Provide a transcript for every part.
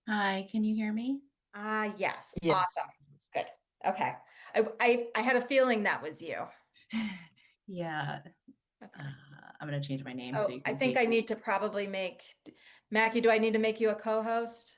Hi, can you hear me? Yes. Yes. Awesome. Good. Okay. I had a feeling that was you. Yeah, Okay. I'm gonna change my name so Oh, you I can see think I it's need me. to probably Mackie, do I need to make you a co-host?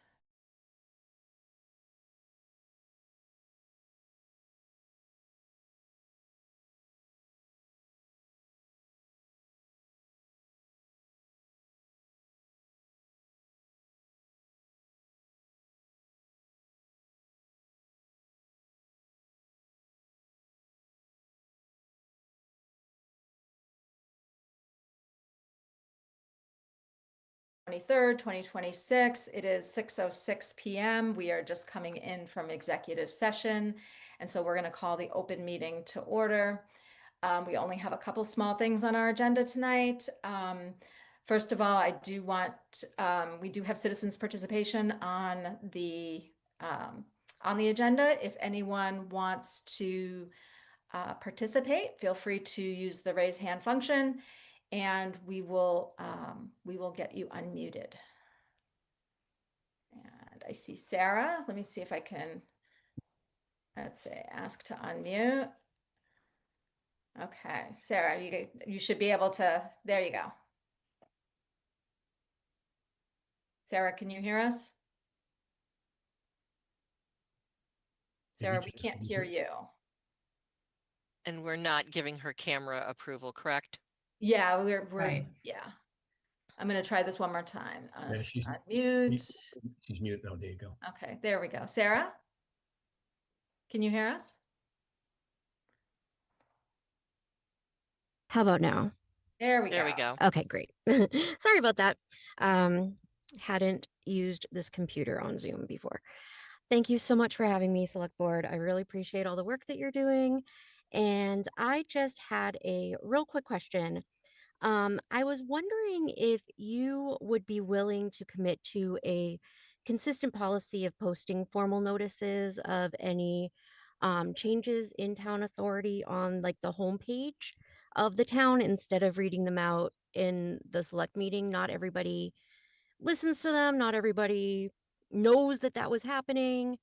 Twenty-third, 2026. It is 6:06 p.m. We are just coming in from executive session. And so we're going to call the open meeting to order. We only have a couple small things on our agenda tonight. First of all, we do have citizens participation on the agenda. If anyone wants to participate, feel free to use the raise hand function and we will get you unmuted. And I see Sarah. Let me see if I can, let's say, ask to unmute. Okay, Sarah, you should be able to, there you go. Sarah, can you hear us? Sarah, we can't hear you. And we're not giving her camera approval, correct? Yeah, Right. yeah. I'm gonna try this one more time. Yeah, she's Unmute. she's muted. Oh, there you go. Okay, there we go. Sarah, can you hear us? How about now? There we There go. we go. Okay, great. Sorry about that. Hadn't used this computer on Zoom before. Thank you so much for having me, Select Board. I really appreciate all the work that you're doing. And I just had a real quick question. I was wondering if you would be willing to commit to a consistent policy of posting formal notices of any changes in town authority on like the homepage of the town instead of reading them out in the select meeting. Not everybody listens to them. Not everybody knows that that was happening.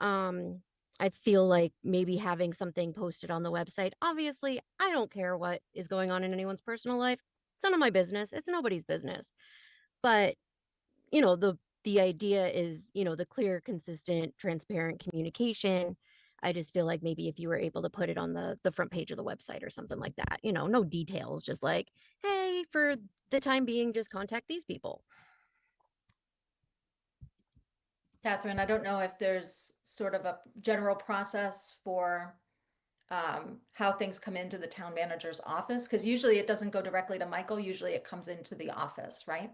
Um, I feel like maybe having something posted on the website. Obviously, I don't care what is going on in anyone's personal life. It's none of my business. It's nobody's business. But, the idea is, the clear, consistent, transparent communication. I just feel like maybe if you were able to put it on the front page of the website or something like that, no details, just like, hey, for the time being, just contact these people. Catherine, I don't know if there's sort of a general process for how things come into the town manager's office, because usually it doesn't go directly to Michael. Usually it comes into the office, right?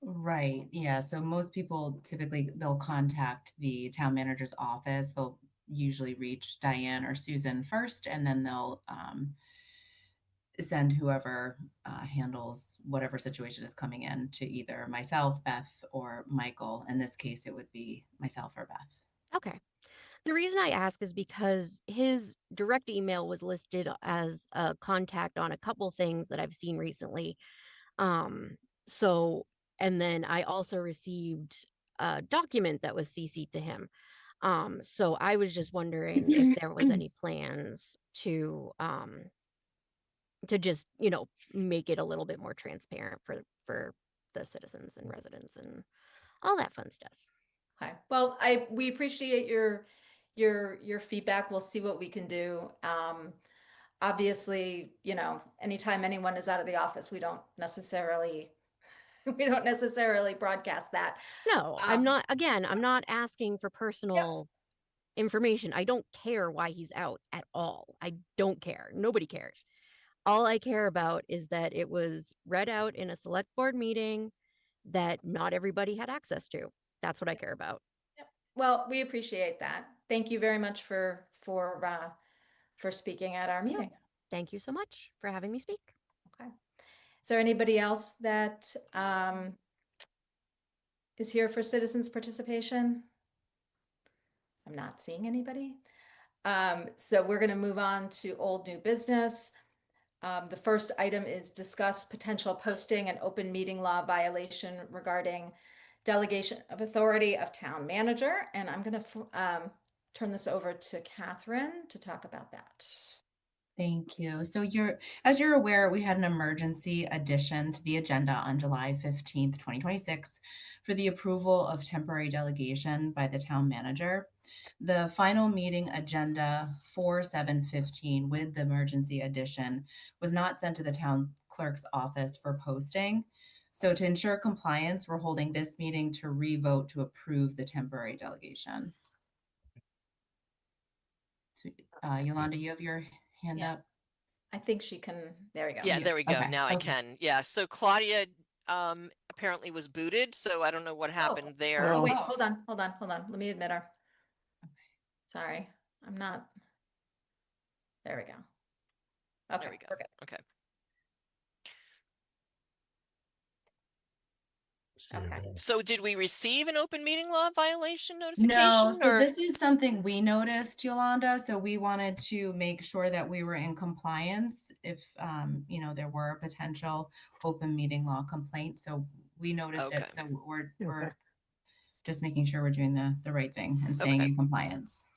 Right. Yeah. So most people typically they'll contact the town manager's office. They'll usually reach Diane or Susan first, and then they'll send whoever handles whatever situation is coming in to either myself, Beth, or Michael. In this case, it would be myself or Beth. Okay. The reason I ask is because his direct email was listed as a contact on a couple things that I've seen recently. Um, so, and then I also received a document that was CC'd to him. So I was just wondering if there was any plans to just, make it a little bit more transparent for the citizens and residents and all that fun stuff. Okay. Well, we appreciate your feedback. We'll see what we can do. Obviously, anytime anyone is out of the office, we don't necessarily broadcast that. No, I'm not asking for Yep. personal information. I don't care why he's out at all. I don't care. Nobody cares. All I care about is that it was read out in a select board meeting that not everybody had access to. That's what I care about. Yep. Well, we appreciate that. Thank you very much for speaking at our meeting. Thank you so much for having me speak. Okay. Is there anybody else that is here for citizens participation? I'm not seeing anybody. So we're going to move on to old new business. The first item is discuss potential posting and open meeting law violation regarding delegation of authority of town manager. And I'm going to turn this over to Catherine to talk about that. Thank you. So as you're aware, we had an emergency addition to the agenda on July 15th, 2026 for the approval of temporary delegation by the town manager. The final meeting agenda for 7/15 with the emergency addition was not sent to the town clerk's office for posting. So to ensure compliance, we're holding this meeting to re-vote to approve the temporary delegation. So, Yolanda, you have your hand Yeah. up. I think she can, there we go. Yeah, there we go. Okay, Now I okay. can. Yeah. So Claudia apparently was booted, so I don't know what happened there. Oh, wait, Oh. hold on. Let me admit her. Sorry, I'm not. There we go. Okay, There we go. we're good. Okay. Okay. So did we receive an open meeting law violation No, notification so or? this is something we noticed, Yolanda. So we wanted to make sure that we were in compliance if, there were a potential open meeting law complaint. So we noticed Okay. it. So we're just making sure we're doing the right thing and staying Okay. in compliance.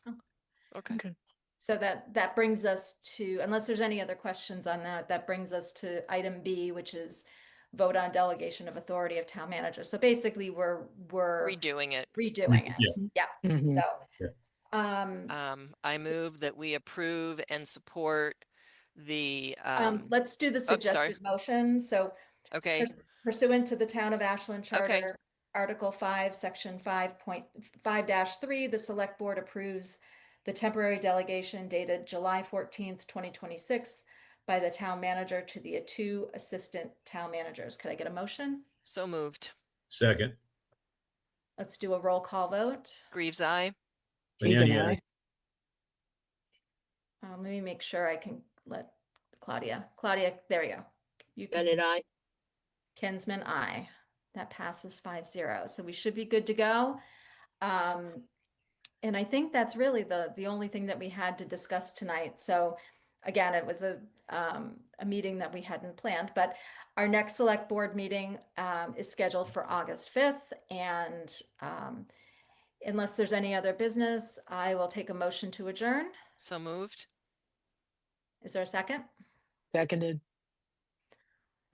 Okay. So that brings us to, unless there's any other questions on that, that brings us to item B, which is vote on delegation of authority of town manager. So basically we're Redoing it. redoing it. Yeah. Yeah. Mhm. So, Yeah. I move that we approve and support the let's do the sorry. suggested motion. So Okay. pursuant to the Town of Ashland Okay. Charter, Article 5, Section 5.5-3, the Select Board approves the temporary delegation dated July 14th, 2026 by the town manager to the two assistant town managers. Could I get a motion? So moved. Second. Let's do a roll call vote. Greaves, aye. Vignani, aye. Let me make sure I can let Claudia, there we go. You can. Bennett, aye. Kinsman, aye. That passes 5-0. So we should be good to go. And I think that's really the only thing that we had to discuss tonight. So again, it was a meeting that we hadn't planned, but our next select board meeting is scheduled for August 5th. And unless there's any other business, I will take a motion to adjourn. So moved. Is there a second? Seconded.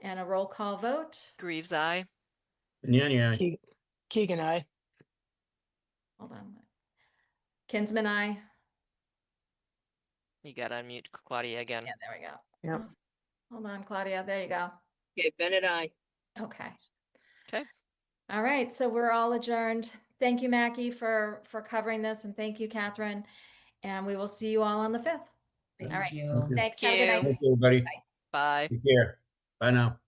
And a roll call vote. Greaves, aye. Vignani, aye. Keegan, aye. Hold on. Kinsman, aye. You got to unmute Claudia again. Yeah, there we go. Yep. Oh, hold on, Claudia. There you go. Okay, Bennett, aye. Okay. Okay. All right. So we're all adjourned. Thank you, Mackie, for covering this, and thank you, Catherine. And we will see you all on the 5th. Thank All right. you. Thanks. Thank Have a good you. night. Thank you, everybody. Bye. Bye. Take care. Bye now.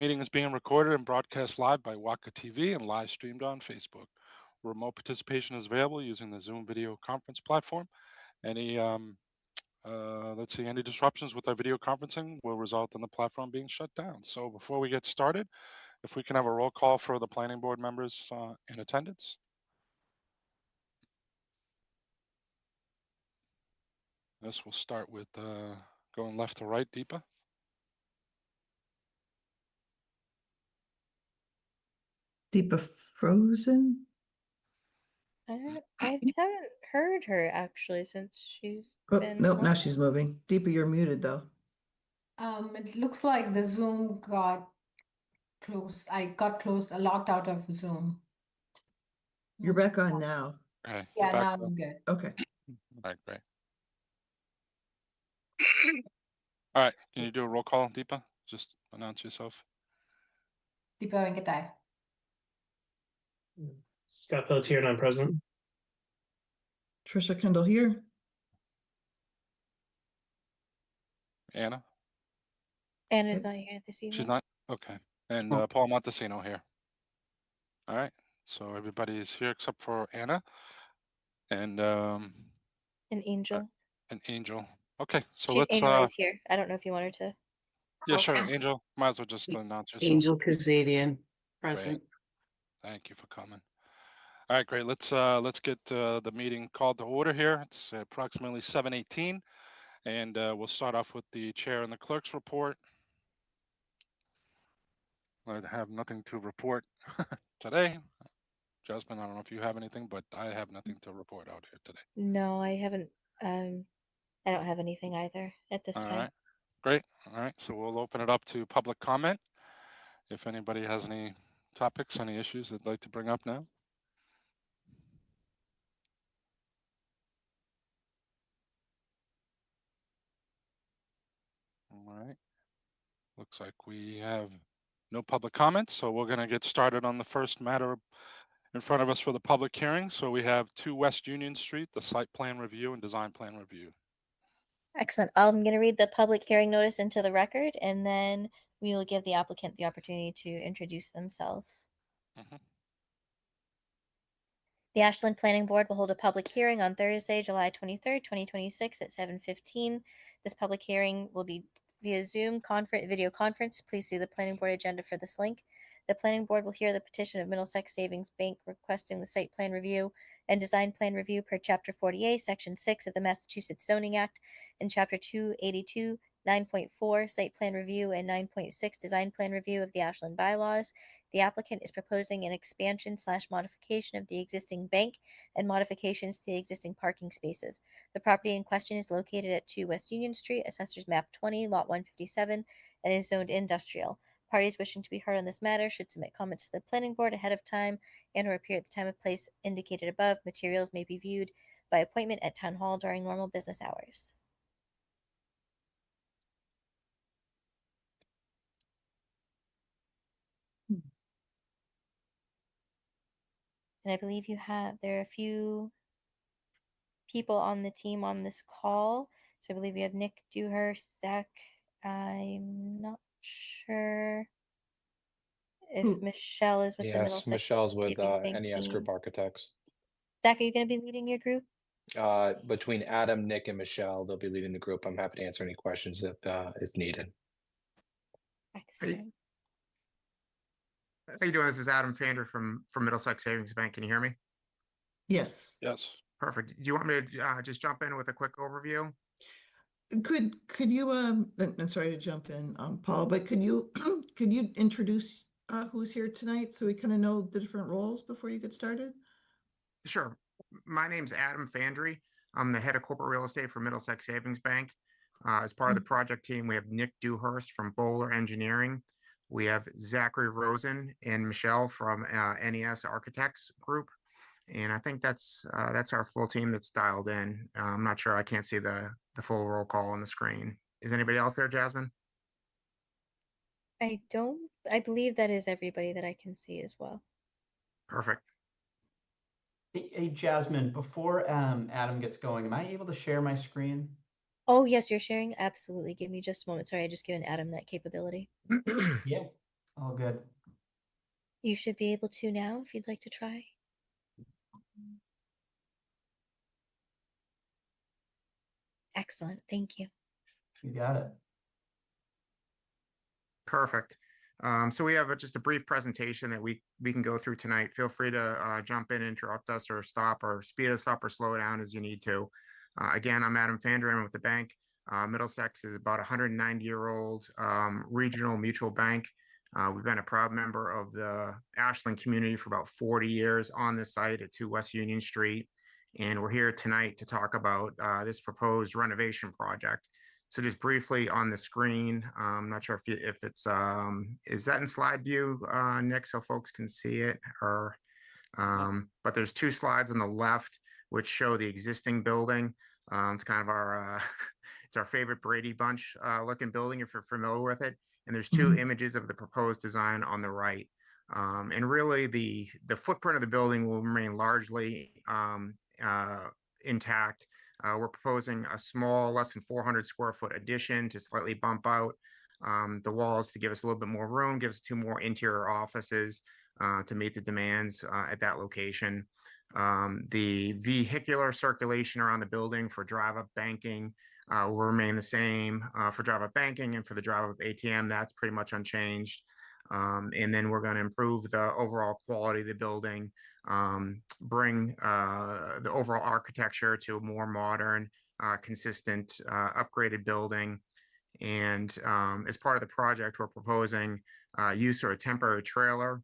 Meeting is being recorded and broadcast live by WACA-TV and live streamed on Facebook. Remote participation is available using the Zoom video conference platform. Any disruptions with our video conferencing will result in the platform being shut down. So before we get started, if we can have a roll call for the planning board members in attendance. This will start with going left to right, Deepa. Deepa frozen? I haven't heard her actually since she's Oh, been nope, now on. she's moving. Deepa, you're muted though. It looks like the Zoom got closed. I got closed, locked out of Zoom. You're back on now. Okay, Yeah, back now up. I'm good. Okay. All right, great. All right, can you do a roll call, Deepa? Just announce yourself. Deepa Venkatai. Scott Pelletier, not present. Trisha Kendall here. Anna? Anna's not here this evening. She's not? Okay. And Oh. Paul Montesino here. All right, so everybody's here except for Anna and An Angel. Angel. Okay, so She, let's Angel is here. I don't know if you want her to. yeah, sure, Okay. Angel, might as well just announce yourself. Angel Kazadian, Great. present. Thank you for coming. All right, great. Let's get the meeting called to order here. It's approximately 7:18, and we'll start off with the chair and the clerk's report. I have nothing to report today. Jasmine, I don't know if you have anything, but I have nothing to report out here today. No, I haven't. I don't have anything either at this All time. right, great. All right, so we'll open it up to public comment. If anybody has any topics, any issues they'd like to bring up now. All right. Looks like we have no public comments, so we're going to get started on the first matter in front of us for the public hearing. So we have 2 West Union Street, the site plan review and design plan review. Excellent. I'm going to read the public hearing notice into the record, and then we will give the applicant the opportunity to introduce themselves. Mhm. The Ashland Planning Board will hold a public hearing on Thursday, July 23rd, 2026 at 7:15. This public hearing will be via Zoom video conference. Please see the Planning Board agenda for this link. The Planning Board will hear the petition of Middlesex Savings Bank requesting the site plan review and design plan review per Chapter 48, Section 6 of the Massachusetts Zoning Act, and Chapter 282, 9.4 site plan review and 9.6 design plan review of the Ashland bylaws. The applicant is proposing an expansion/modification of the existing bank and modifications to the existing parking spaces. The property in question is located at 2 West Union Street, Assessors Map 20, Lot 157, and is zoned industrial. Parties wishing to be heard on this matter should submit comments to the planning board ahead of time and or appear at the time and place indicated above. Materials may be viewed by appointment at Town Hall during normal business hours. And I believe there are a few people on the team on this call. So I believe we have Nick Dewhurst, Zach. I'm not sure if Michelle is with the Middlesex Michelle's with Savings Bank NES team. Group Architects. Zach, are you going to be leading your group? Between Adam, Nick, and Michelle, they'll be leading the group. I'm happy to answer any questions if needed. Excellent. How you doing? This is Adam Fander from Middlesex Savings Bank. Can you hear me? Yes. Yes. Perfect. Do you want me to just jump in with a quick overview? Could you I'm sorry to jump in, Paul, but could you introduce who's here tonight so we kind of know the different roles before you get started? Sure. My name's Adam Fandry. I'm the head of corporate real estate for Middlesex Savings Bank. As part of the project team, we have Nick Dewhurst from Bowler Engineering. We have Zachary Rosen and Michelle from NES Architects Group. And I think that's our full team that's dialed in. I'm not sure. I can't see the full roll call on the screen. Is anybody else there, Jasmine? I believe that is everybody that I can see as well. Perfect. Hey, Jasmine, before Adam gets going, am I able to share my screen? Oh, yes, you're sharing? Absolutely. Give me just a moment. Sorry, I just given Adam that capability. Yeah. All good. You should be able to now if you'd like to try. Excellent. Thank you. You got it. Perfect. So we have just a brief presentation that we can go through tonight. Feel free to jump in, interrupt us, or stop, or speed us up, or slow down as you need to. Again, I'm Adam Fandry. I'm with the bank. Middlesex is about a 190-year-old regional mutual bank. We've been a proud member of the Ashland community for about 40 years on this site at 2 West Union Street. And we're here tonight to talk about this proposed renovation project. So just briefly on the screen, I'm not sure if it's, is that in slide view, Nick, so folks can see it, or, but there's 2 slides on the left which show the existing building. It's kind of our, it's our favorite Brady Bunch looking building if you're familiar with it. And there's 2 images of the proposed design on the right. And really the footprint of the building will remain largely intact. We're proposing a small, less than 400 square foot addition to slightly bump out the walls to give us a little bit more room, give us 2 more interior offices to meet the demands at that location. The vehicular circulation around the building for drive-up banking will remain the same for drive-up banking, and for the drive-up ATM, that's pretty much unchanged. And then we're going to improve the overall quality of the building, bring the overall architecture to a more modern, consistent, upgraded building. And as part of the project, we're proposing use of a temporary trailer.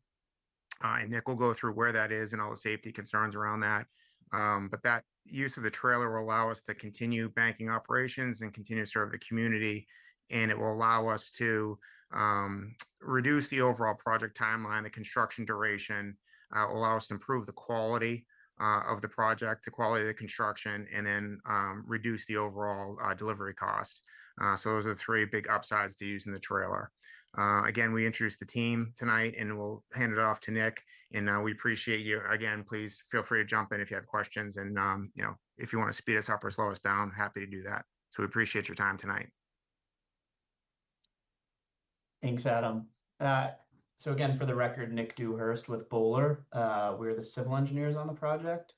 And Nick will go through where that is and all the safety concerns around that. But that use of the trailer will allow us to continue banking operations and continue to serve the community. And it will allow us to reduce the overall project timeline, the construction duration, will allow us to improve the quality of the project, the quality of the construction, and then reduce the overall delivery cost. So those are the 3 big upsides to using the trailer. Again, we introduced the team tonight, and we'll hand it off to Nick. And we appreciate you. Again, please feel free to jump in if you have questions. And you know, if you want to speed us up or slow us down, happy to do that. So we appreciate your time tonight. Thanks, Adam. So again, for the record, Nick Dewhurst with Bowler. We're the civil engineers on the project.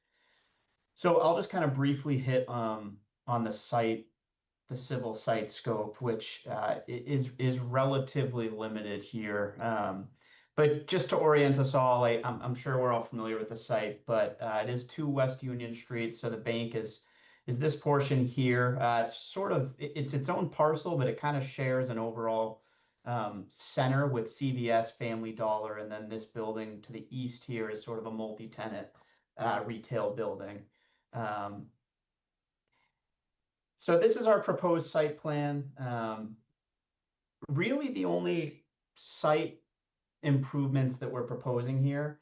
So I'll just kind of briefly hit on the site, the civil site scope, which is relatively limited here. But just to orient us all, I'm sure we're all familiar with the site, but it is 2 West Union Street. So the bank is this portion here. It's its own parcel, but it kind of shares an overall center with CVS, Family Dollar, and then this building to the east here is sort of a multi-tenant retail building. So this is our proposed site plan. Really the only site improvements that we're proposing here,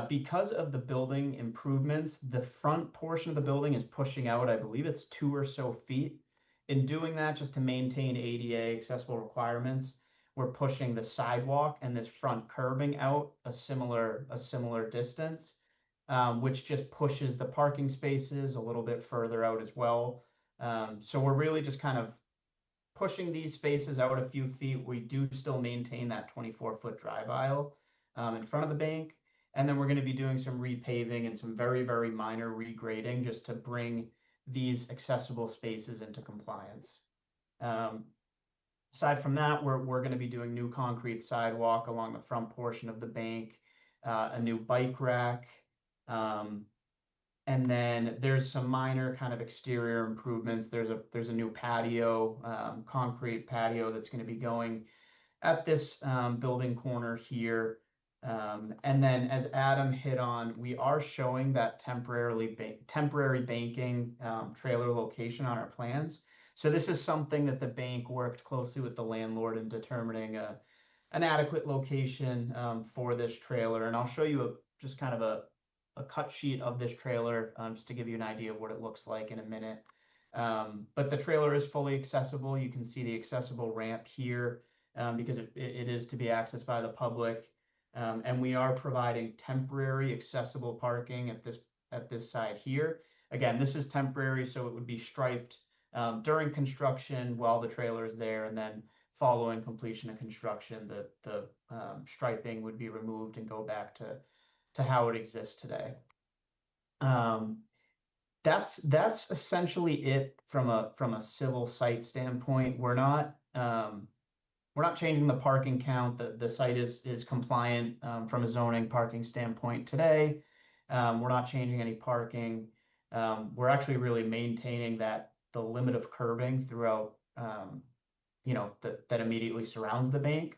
because of the building improvements, the front portion of the building is pushing out, I believe it's 2 or so feet. In doing that, just to maintain ADA accessible requirements, we're pushing the sidewalk and this front curbing out a similar distance, which just pushes the parking spaces a little bit further out as well. So we're really just kind of pushing these spaces out a few feet. We do still maintain that 24-foot drive aisle in front of the bank. And then we're going to be doing some repaving and some very, very minor regrading just to bring these accessible spaces into compliance. Aside from that, we're going to be doing new concrete sidewalk along the front portion of the bank, a new bike rack, and then there's some minor kind of exterior improvements. There's a new patio, concrete patio that's going to be going at this building corner here. And then as Adam hit on, we are showing that temporary banking trailer location on our plans. So this is something that the bank worked closely with the landlord in determining an adequate location for this trailer. And I'll show you just kind of a cut sheet of this trailer just to give you an idea of what it looks like in a minute. But the trailer is fully accessible. You can see the accessible ramp here because it is to be accessed by the public. And we are providing temporary accessible parking at this side here. Again, this is temporary, so it would be striped during construction while the trailer is there, and then following completion of construction, the striping would be removed and go back to how it exists today. That's essentially it from a civil site standpoint. We're not changing the parking count. The site is compliant from a zoning parking standpoint today. We're not changing any parking. We're actually really maintaining the limit of curbing throughout, that immediately surrounds the bank.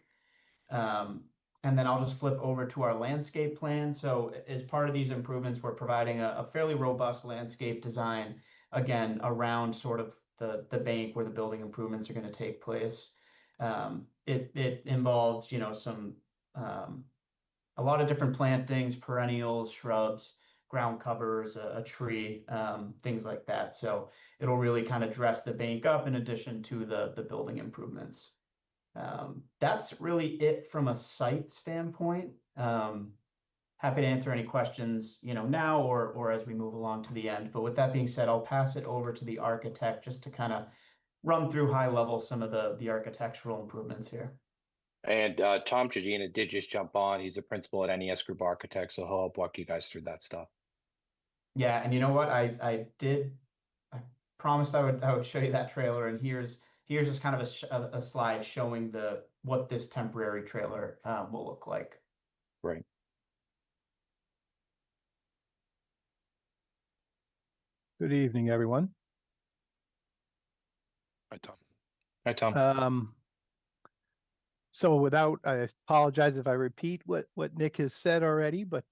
And then I'll just flip over to our landscape plan. So as part of these improvements, we're providing a fairly robust landscape design, again, around sort of the bank where the building improvements are going to take place. It involves, a lot of different plantings, perennials, shrubs, ground covers, a tree, things like that. So it'll really kind of dress the bank up in addition to the building improvements. That's really it from a site standpoint. Happy to answer any questions, now or as we move along to the end. But with that being said, I'll pass it over to the architect just to kind of run through high level some of the architectural improvements here. And Tom Chagina did just jump on. He's a principal at NES Group Architects, so he'll help walk you guys through that stuff. Yeah, and you know what? I promised I would show you that trailer, and here's just kind of a slide showing what this temporary trailer will look like. Right. Good evening, everyone. Hi, Tom. Hi, Tom. So I apologize if I repeat what Nick has said already, but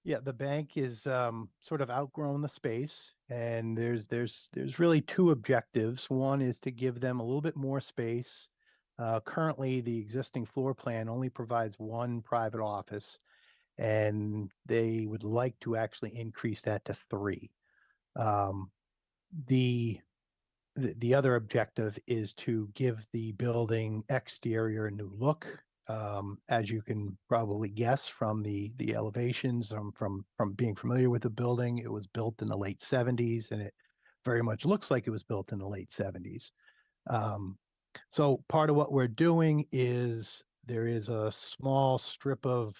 yeah, the bank is sort of outgrown the space, and there's really two objectives. One is to give them a little bit more space. Currently, the existing floor plan only provides one private office, and they would like to actually increase that to 3. The other objective is to give the building exterior a new look. As you can probably guess from the elevations, from being familiar with the building, it was built in the late 70s, and it very much looks like it was built in the late 70s. So part of what we're doing is there is a small strip of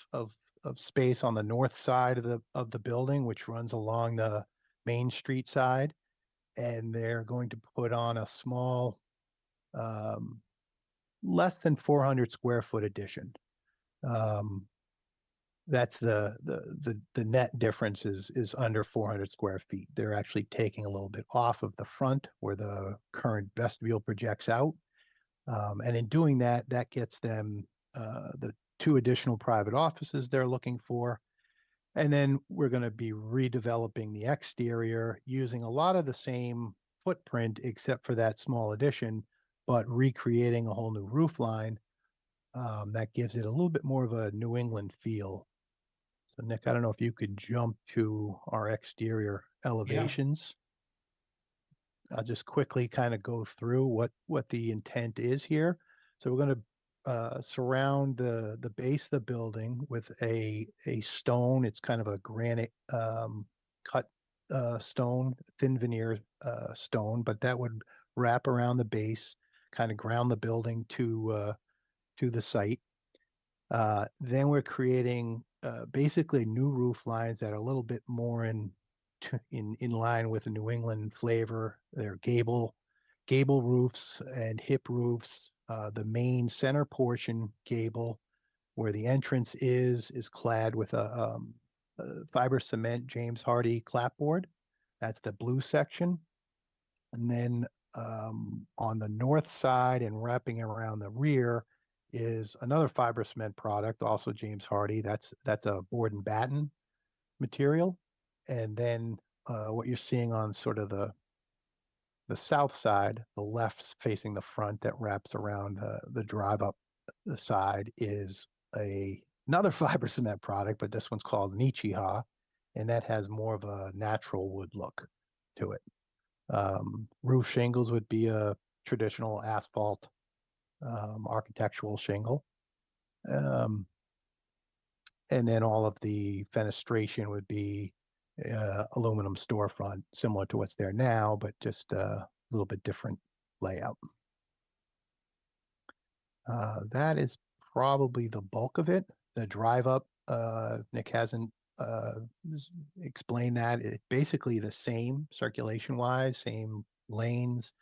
space on the north side of the building, which runs along the Main Street side, and they're going to put on a small, less than 400 square foot addition. That's the net difference is under 400 square feet. They're actually taking a little bit off of the front where the current vestibule projects out. And in doing that, that gets them the 2 additional private offices they're looking for. And then we're going to be redeveloping the exterior using a lot of the same footprint, except for that small addition, but recreating a whole new roof line. That gives it a little bit more of a New England feel. So Nick, I don't know if you could jump to our exterior elevations. I'll just quickly kind of go through what the intent is here. So we're going to surround the base of the building with a stone. It's kind of a granite cut stone, thin veneer stone, but that would wrap around the base, kind of ground the building to the site. Then we're creating basically new roof lines that are a little bit more in line with the New England flavor. They're gable roofs and hip roofs. The main center portion gable, where the entrance is clad with a fiber cement James Hardie clapboard. That's the blue section. And then on the north side and wrapping around the rear is another fiber cement product, also James Hardie. That's a board and batten material. And then what you're seeing on sort of the south side, the left facing the front that wraps around the drive up the side is another fiber cement product, but this one's called Nichiha, and that has more of a natural wood look to it. Roof shingles would be a traditional asphalt architectural shingle. And then all of the fenestration would be aluminum storefront, similar to what's there now, but just a little bit different layout. That is probably the bulk of it. The drive up, Nick hasn't explained that. It basically the same circulation wise, same lanes.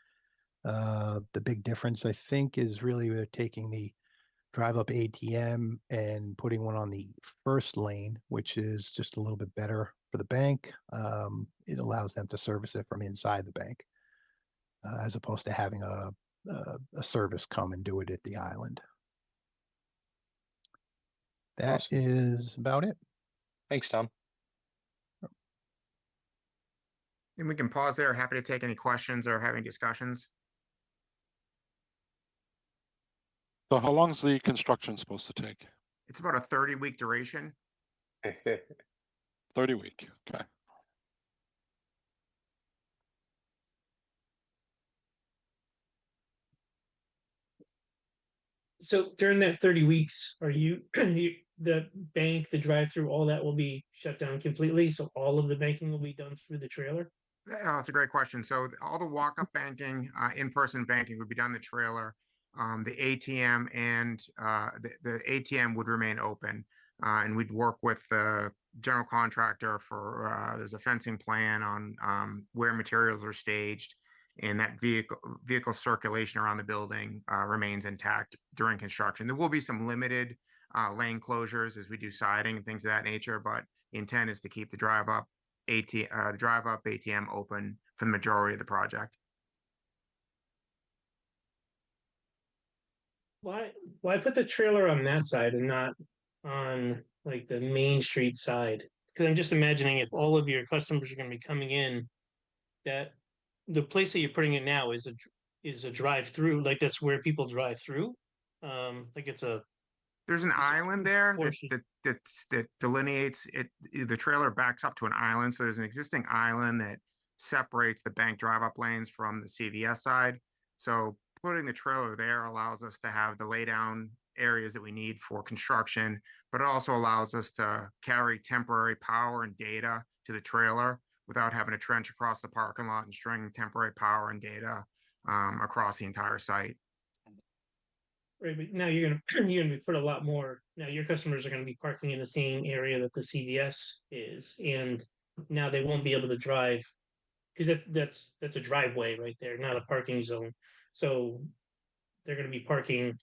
The big difference I think is really they're taking the drive up ATM and putting one on the first lane, which is just a little bit better for the bank. It allows them to service it from inside the bank, as opposed to having a service come and do it at the island. That is about it. Thanks, Tom. And we can pause there. Happy to take any questions or have any discussions. So how long is the construction supposed to take? It's about a 30-week duration. 30-week, okay. So during that 30 weeks, are you, the bank, the drive-through, all that will be shut down completely? So all of the banking will be done through the trailer? Oh, that's a great question. So all the walk-up banking, in-person banking would be done in the trailer. The ATM and the ATM would remain open. And we'd work with the general contractor for, there's a fencing plan on where materials are staged, and that vehicle circulation around the building remains intact during construction. There will be some limited lane closures as we do siding and things of that nature, but the intent is to keep the drive up ATM open for the majority of the project. Why put the trailer on that side and not on like the Main Street side? Because I'm just imagining if all of your customers are going to be coming in, that the place that you're putting it now is a drive-through, like that's where people drive through. Like there's an island there that delineates it. The trailer backs up to an island, so there's an existing island that separates the bank drive-up lanes from the CVS side. So putting the trailer there allows us to have the laydown areas that we need for construction, but it also allows us to carry temporary power and data to the trailer without having to trench across the parking lot and string temporary power and data across the entire site. Right, but now you're gonna put a lot more. Now your customers are gonna be parking in the same area that the CVS is, and now they won't be able to drive because that's a driveway right there, not a parking zone. So they're gonna be parking,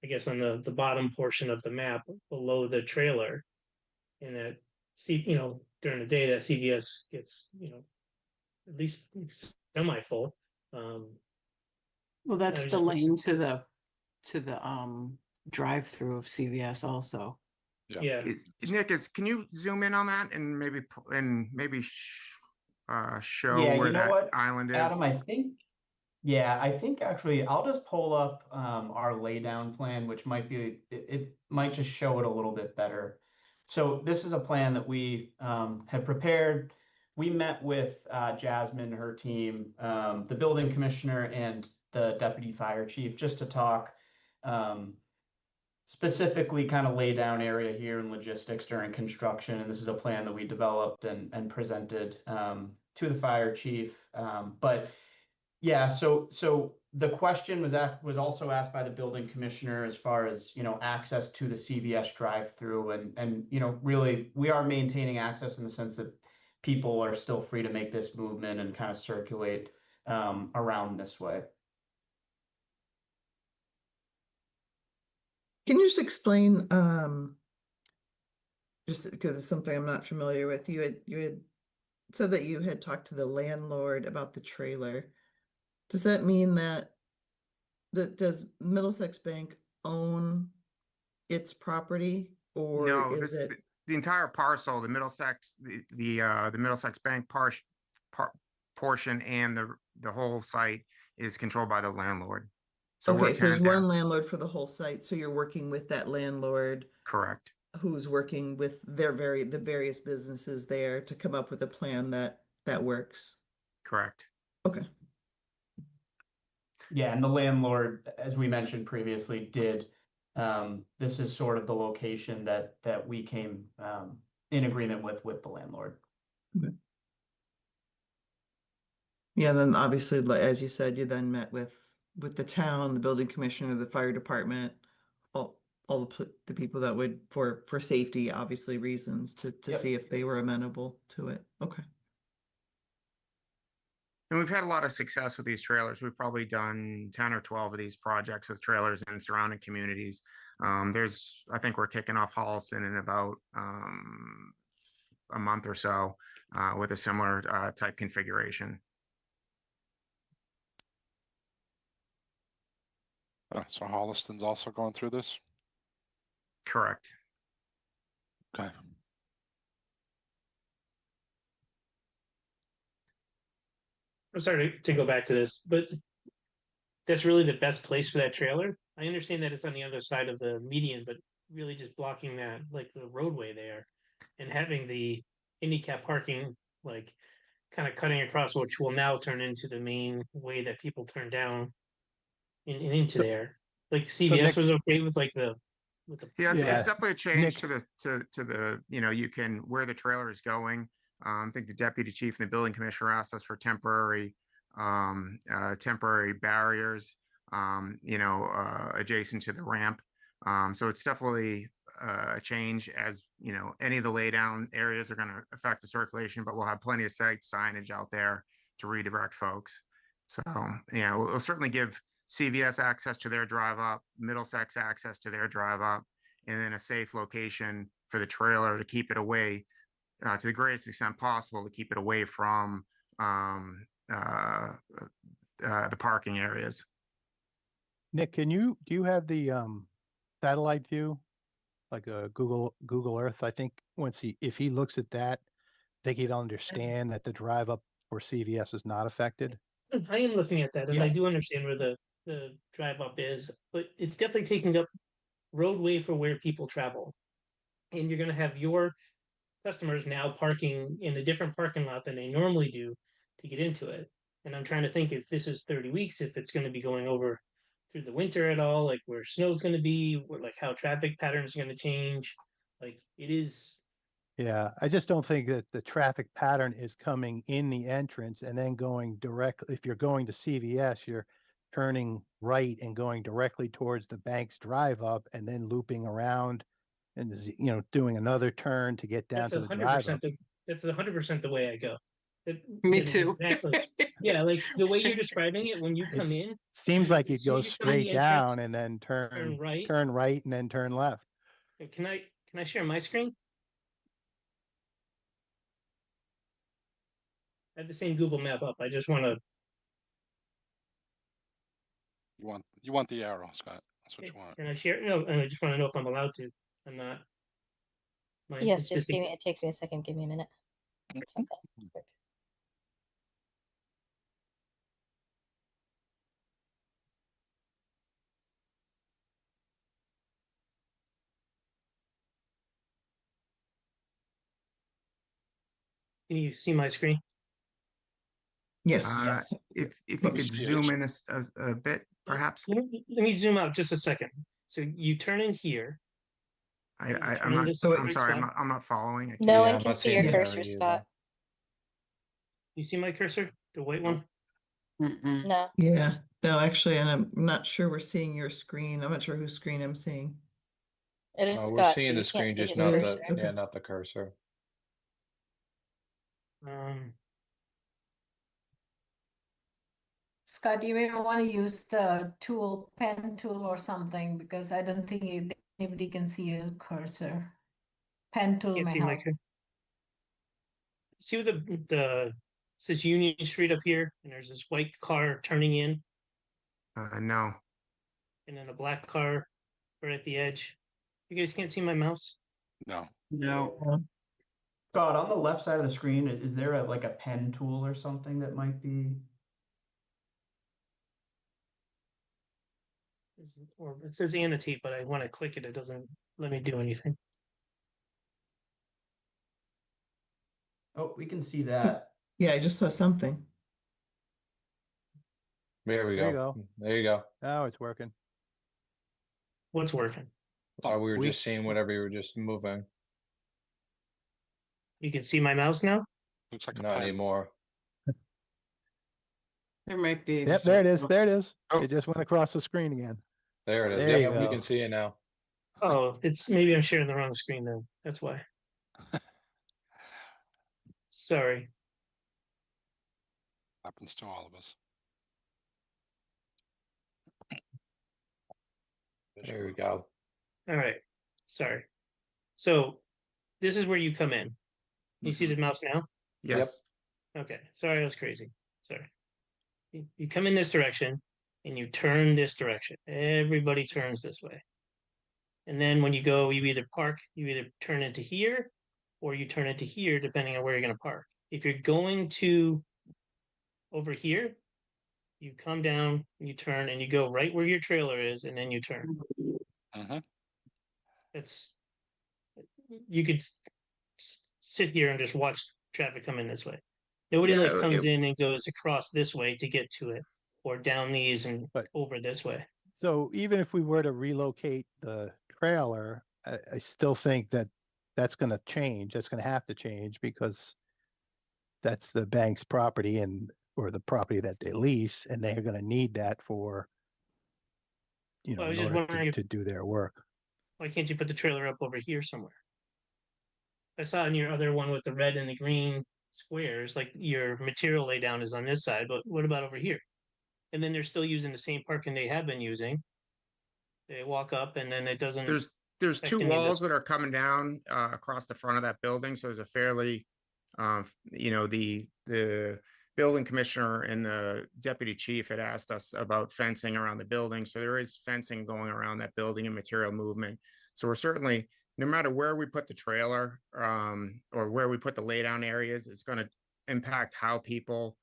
I guess, on the bottom portion of the map below the trailer, and that during the day that CVS gets at least semi full. Well, that's the lane to the drive-through of CVS also. Yeah. Nick, can you zoom in on that and maybe show Yeah, where you know that what, island is? Adam, I think actually I'll just pull up our laydown plan, which might be, it might just show it a little bit better. So this is a plan that we had prepared. We met with Jasmine, her team, the building commissioner, and the deputy fire chief just to talk specifically kind of lay down area here and logistics during construction. And this is a plan that we developed and presented to the fire chief. But yeah, so the question was also asked by the building commissioner as far as, access to the CVS drive-through, and really we are maintaining access in the sense that people are still free to make this movement and kind of circulate around this way. Can you just explain, just because it's something I'm not familiar with, you had said that you had talked to the landlord about the trailer. Does that mean that does Middlesex Bank own its property, or No, is it the entire parcel, the Middlesex, the Middlesex Bank portion and the whole site is controlled by the landlord. So okay, so there's one landlord for the whole site, so you're working with that landlord. Correct. Who's working with the various businesses there to come up with a plan that works. Correct. Okay. Yeah, and the landlord, as we mentioned previously, did this is sort of the location that we came in agreement with the landlord. Okay. Yeah, then obviously, as you said, you then met with with the town, the building commissioner, the fire department, all the people that would, for safety, obviously reasons, to Yep. see if they were amenable to it. Okay. And we've had a lot of success with these trailers. We've probably done 10 or 12 of these projects with trailers in surrounding communities. I think we're kicking off Holliston in about a month or so with a similar type configuration. So Holliston's also going through this? Correct. Okay. I'm sorry to go back to this, but that's really the best place for that trailer. I understand that it's on the other side of the median, but really just blocking that, like the roadway there, and having the handicap parking, like kind of cutting across, which will now turn into the main way that people turn down and into there. Like CVS was okay with like the Yeah, it's Yeah. definitely a change Nick. to the you can where the trailer is going. I think the deputy chief and the building commissioner asked us for temporary barriers, adjacent to the ramp. So it's definitely a change, as any of the lay down areas are going to affect the circulation, but we'll have plenty of site signage out there to redirect folks. So yeah, we'll certainly give CVS access to their drive up, Middlesex access to their drive up, and then a safe location for the trailer to keep it away to the greatest extent possible, to keep it away from the parking areas. Nick, do you have the satellite view, like a Google Earth? I think if he looks at that, I think he'd understand that the drive up for CVS is not affected. I am looking at that, and Yeah. I do understand where the drive up is, but it's definitely taking up roadway for where people travel. And you're going to have your customers now parking in a different parking lot than they normally do to get into it. And I'm trying to think, if this is 30 weeks, if it's going to be going over through the winter at all, like where snow's going to be, like how traffic patterns are going to change. Like it is. Yeah, I just don't think that the traffic pattern is coming in the entrance and then going directly. If you're going to CVS, you're turning right and going directly towards the bank's drive up and then looping around and doing another turn to get down That's to the drive 100% up. that's 100% the way I go. Me That is too. exactly. Yeah, like the way you're describing it, when you come in, Seems like as it soon as goes you come in the straight entrance, down and then turn right. turn right and then turn left. Can I share my screen? I have the same Google map up. I just want to. You want the arrow, Scott. That's what you want. Can I share? No, and I just want to know if I'm allowed to. I'm not. Yes, just give me. It takes me a second. Give me a minute. It's okay. Quick. Can you see my screen? Yes. If you could zoom in a bit, perhaps. Let me zoom out just a second. So you turn in here. I'm sorry. I'm not following. No one can see your cursor, Scott. You see my cursor, the white one? No. Yeah. No, actually, and I'm not sure we're seeing your screen. I'm not sure whose screen I'm seeing. It is We're Scott. seeing So the you can't screen, see just his not cursor. the not the cursor. Scott, you may want to use the pen tool or something, because I don't think anybody can see your cursor. Pen tool Can't may see my help. cursor. See what the says Union Street up here, and there's this white car turning in. No. And then a black car right at the edge. You guys can't see my mouse? No. No. Scott, on the left side of the screen, is there like a pen tool or something that might be? Or it says annotate, but I want to click it. It doesn't let me do anything. Oh, we can see that. Yeah, I just saw something. There we There you go. go. There you go. Oh, it's working. What's working? We were just seeing whatever you were just moving. You can see my mouse now? Looks like Not anymore. There might be. Yep, there it is. There it is. Oh. It just went across the screen again. There it is. There you Yep, we go. can see it now. Oh, it's maybe I'm sharing the wrong screen then. That's why. Sorry. Happens to all of us. There we go. All right. Sorry. So this is where you come in. You see the mouse now? Yes. Okay. Sorry, I was crazy. Sorry. You come in this direction and you turn this direction. Everybody turns this way. And then when you go, you either turn into here or you turn into here, depending on where you're going to park. If you're going to over here, you come down, you turn, and you go right where your trailer is, and then you turn. It's you could sit here and just watch traffic come in this way. Nobody like comes in and goes across this way to get to it, or down these and over this way. So even if we were to relocate the trailer, I still think that that's going to change. That's going to have to change because that's the bank's property or the property that they lease, and they're going to need that for, in order to do their work. Why can't you put the trailer up over here somewhere? I saw in your other one with the red and the green squares, like your material laydown is on this side, but what about over here? And then they're still using the same parking they have been using. They walk up and then it doesn't. There's two walls that are coming down across the front of that building. So there's a fairly, the building commissioner and the deputy chief had asked us about fencing around the building. So there is fencing going around that building and material movement. So we're certainly, no matter where we put the trailer or where we put the laydown areas, it's going to impact how people,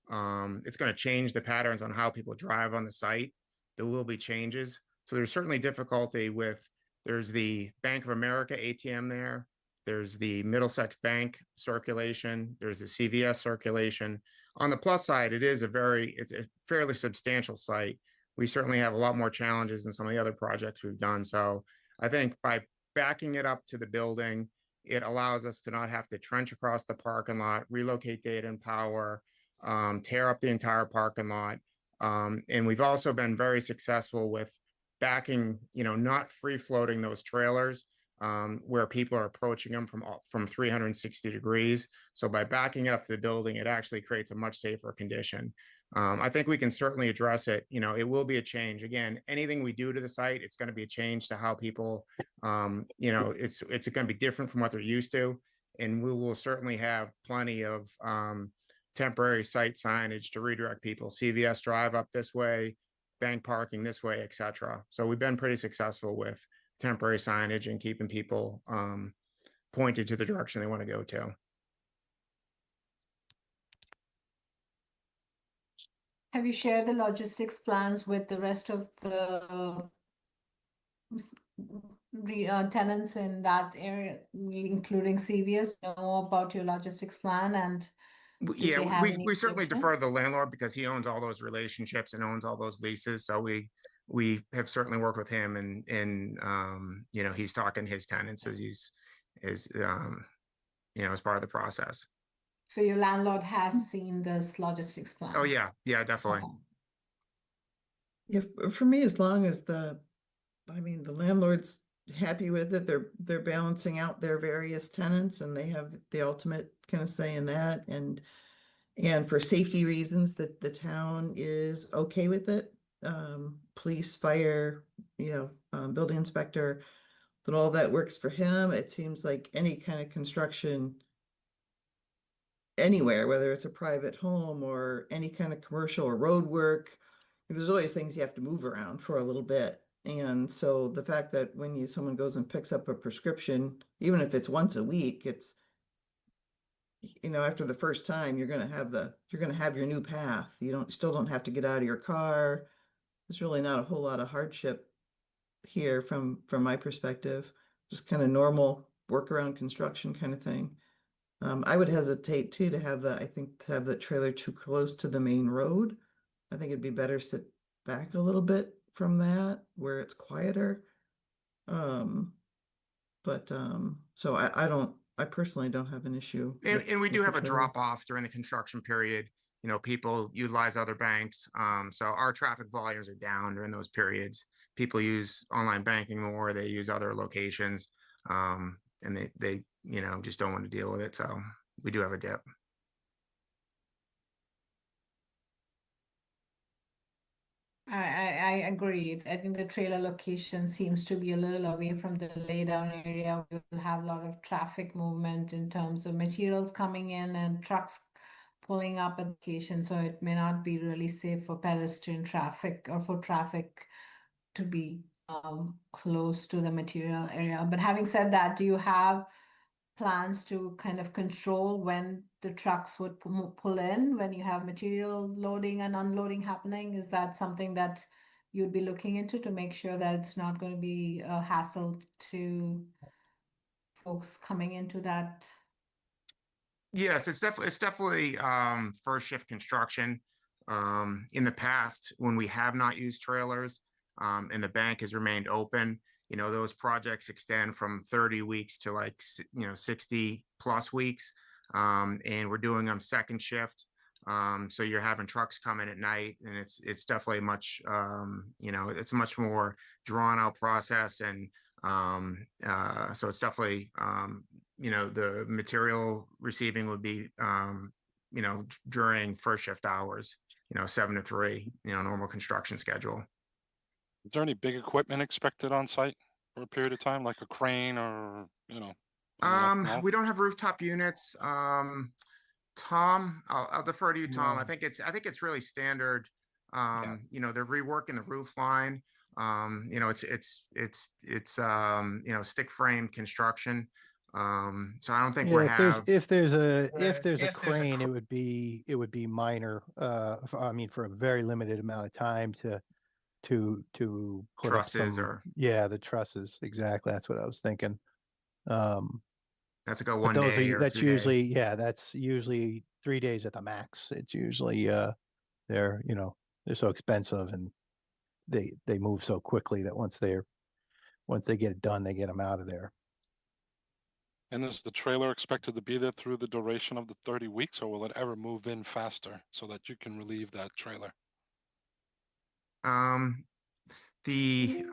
it's going to change the patterns on how people drive on the site. There will be changes. So there's certainly difficulty there's the Bank of America ATM there. There's the Middlesex Bank circulation. There's the CVS circulation. On the plus side, it's a fairly substantial site. We certainly have a lot more challenges than some of the other projects we've done. So I think by backing it up to the building, it allows us to not have to trench across the parking lot, relocate data and power, tear up the entire parking lot. And we've also been very successful with backing, not free floating those trailers where people are approaching them from 360 degrees. So by backing it up to the building, it actually creates a much safer condition. I think we can certainly address it. It will be a change. Again, anything we do to the site, it's going to be a change to how people, it's going to be different from what they're used to. And we will certainly have plenty of temporary site signage to redirect people. CVS drive up this way, bank parking this way, etc. So we've been pretty successful with temporary signage and keeping people pointed to the direction they want to go to. Have you shared the logistics plans with the rest of the tenants in that area, including CVS? Know about your logistics plan and yeah, we certainly defer to the landlord because he owns all those relationships and owns all those leases. So we have certainly worked with him and he's talking to his tenants as as part of the process. So your landlord has seen this logistics plan? Oh yeah, definitely. Okay. Yeah, for me, as long as the landlord's happy with it, they're balancing out their various tenants and they have the ultimate kind of say in that, and for safety reasons that the town is okay with it. Police, fire, building inspector, that all that works for him. It seems like any kind of construction anywhere, whether it's a private home or any kind of commercial or road work, there's always things you have to move around for a little bit. And so the fact that when someone goes and picks up a prescription, even if it's once a week, it's, after the first time, you're going to have your new path. You still don't have to get out of your car. There's really not a whole lot of hardship here from my perspective, just kind of normal workaround construction kind of thing. I would hesitate too to have the trailer too close to the main road. I think it'd be better sit back a little bit from that where it's quieter. So I personally don't have an issue. And we do have a drop off during the construction period people utilize other banks. So our traffic volumes are down during those periods. People use online banking more, they use other locations, and they just don't want to deal with it. So we do have a dip. I agree. I think the trailer location seems to be a little away from the laydown area. We will have a lot of traffic movement in terms of materials coming in and trucks pulling up at the location. So it may not be really safe for pedestrian traffic or for traffic to be close to the material area. But having said that, do you have plans to kind of control when the trucks would pull in when you have material loading and unloading happening? Is that something that you'd be looking into to make sure that it's not going to be a hassle to folks coming into that? Yes, it's definitely first shift construction. In the past, when we have not used trailers, and the bank has remained open, those projects extend from 30 weeks to 60 plus weeks. And we're doing them second shift. So you're having trucks come in at night, and it's definitely much, it's a much more drawn out process. And so it's definitely, the material receiving would be, during first shift hours, 7 to 3, normal construction schedule. Is there any big equipment expected on site for a period of time, like a crane or, We don't have rooftop units. Tom, I'll defer to you, Tom. I think it's really standard. They're reworking the roof line. It's stick frame construction. So I don't think we have. If there's a crane, it would be minor. For a very limited amount of time to put Trusses up the trusses. Exactly. That's what I was thinking. That's like a 1 day or that's 2 usually day. that's usually 3 days at the max. It's usually they're so expensive, and they move so quickly that once they get it done, they get them out of there. And is the trailer expected to be there through the duration of the 30 weeks, or will it ever move in faster so that you can relieve that trailer? We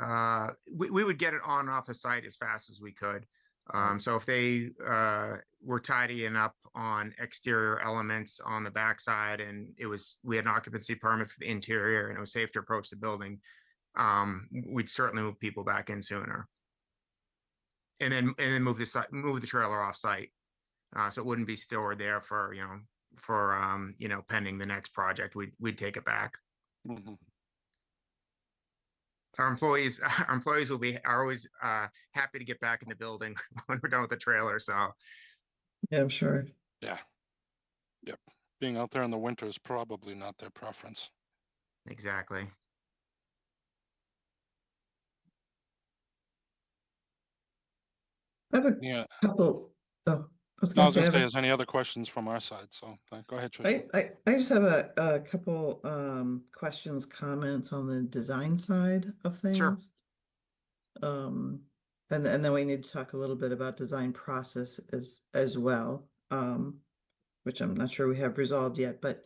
would get it on and off the site as fast as we could. So if they were tidying up on exterior elements on the backside, and we had an occupancy permit for the interior, and it was safe to approach the building, we'd certainly move people back in sooner. And then move the trailer off site, so it wouldn't be stored there for pending the next project. We'd take it back. Mm-hmm. Our employees are always happy to get back in the building when we're done with the trailer. So yeah, I'm sure. Yeah. Yep. Being out there in the winter is probably not their preference. Exactly. I have a couple. Oh, I was going to say, is any other questions from our side? So go ahead, Tricia. I just have a couple questions, comments on the design side of things. Sure. And then we need to talk a little bit about design process as well, which I'm not sure we have resolved yet. But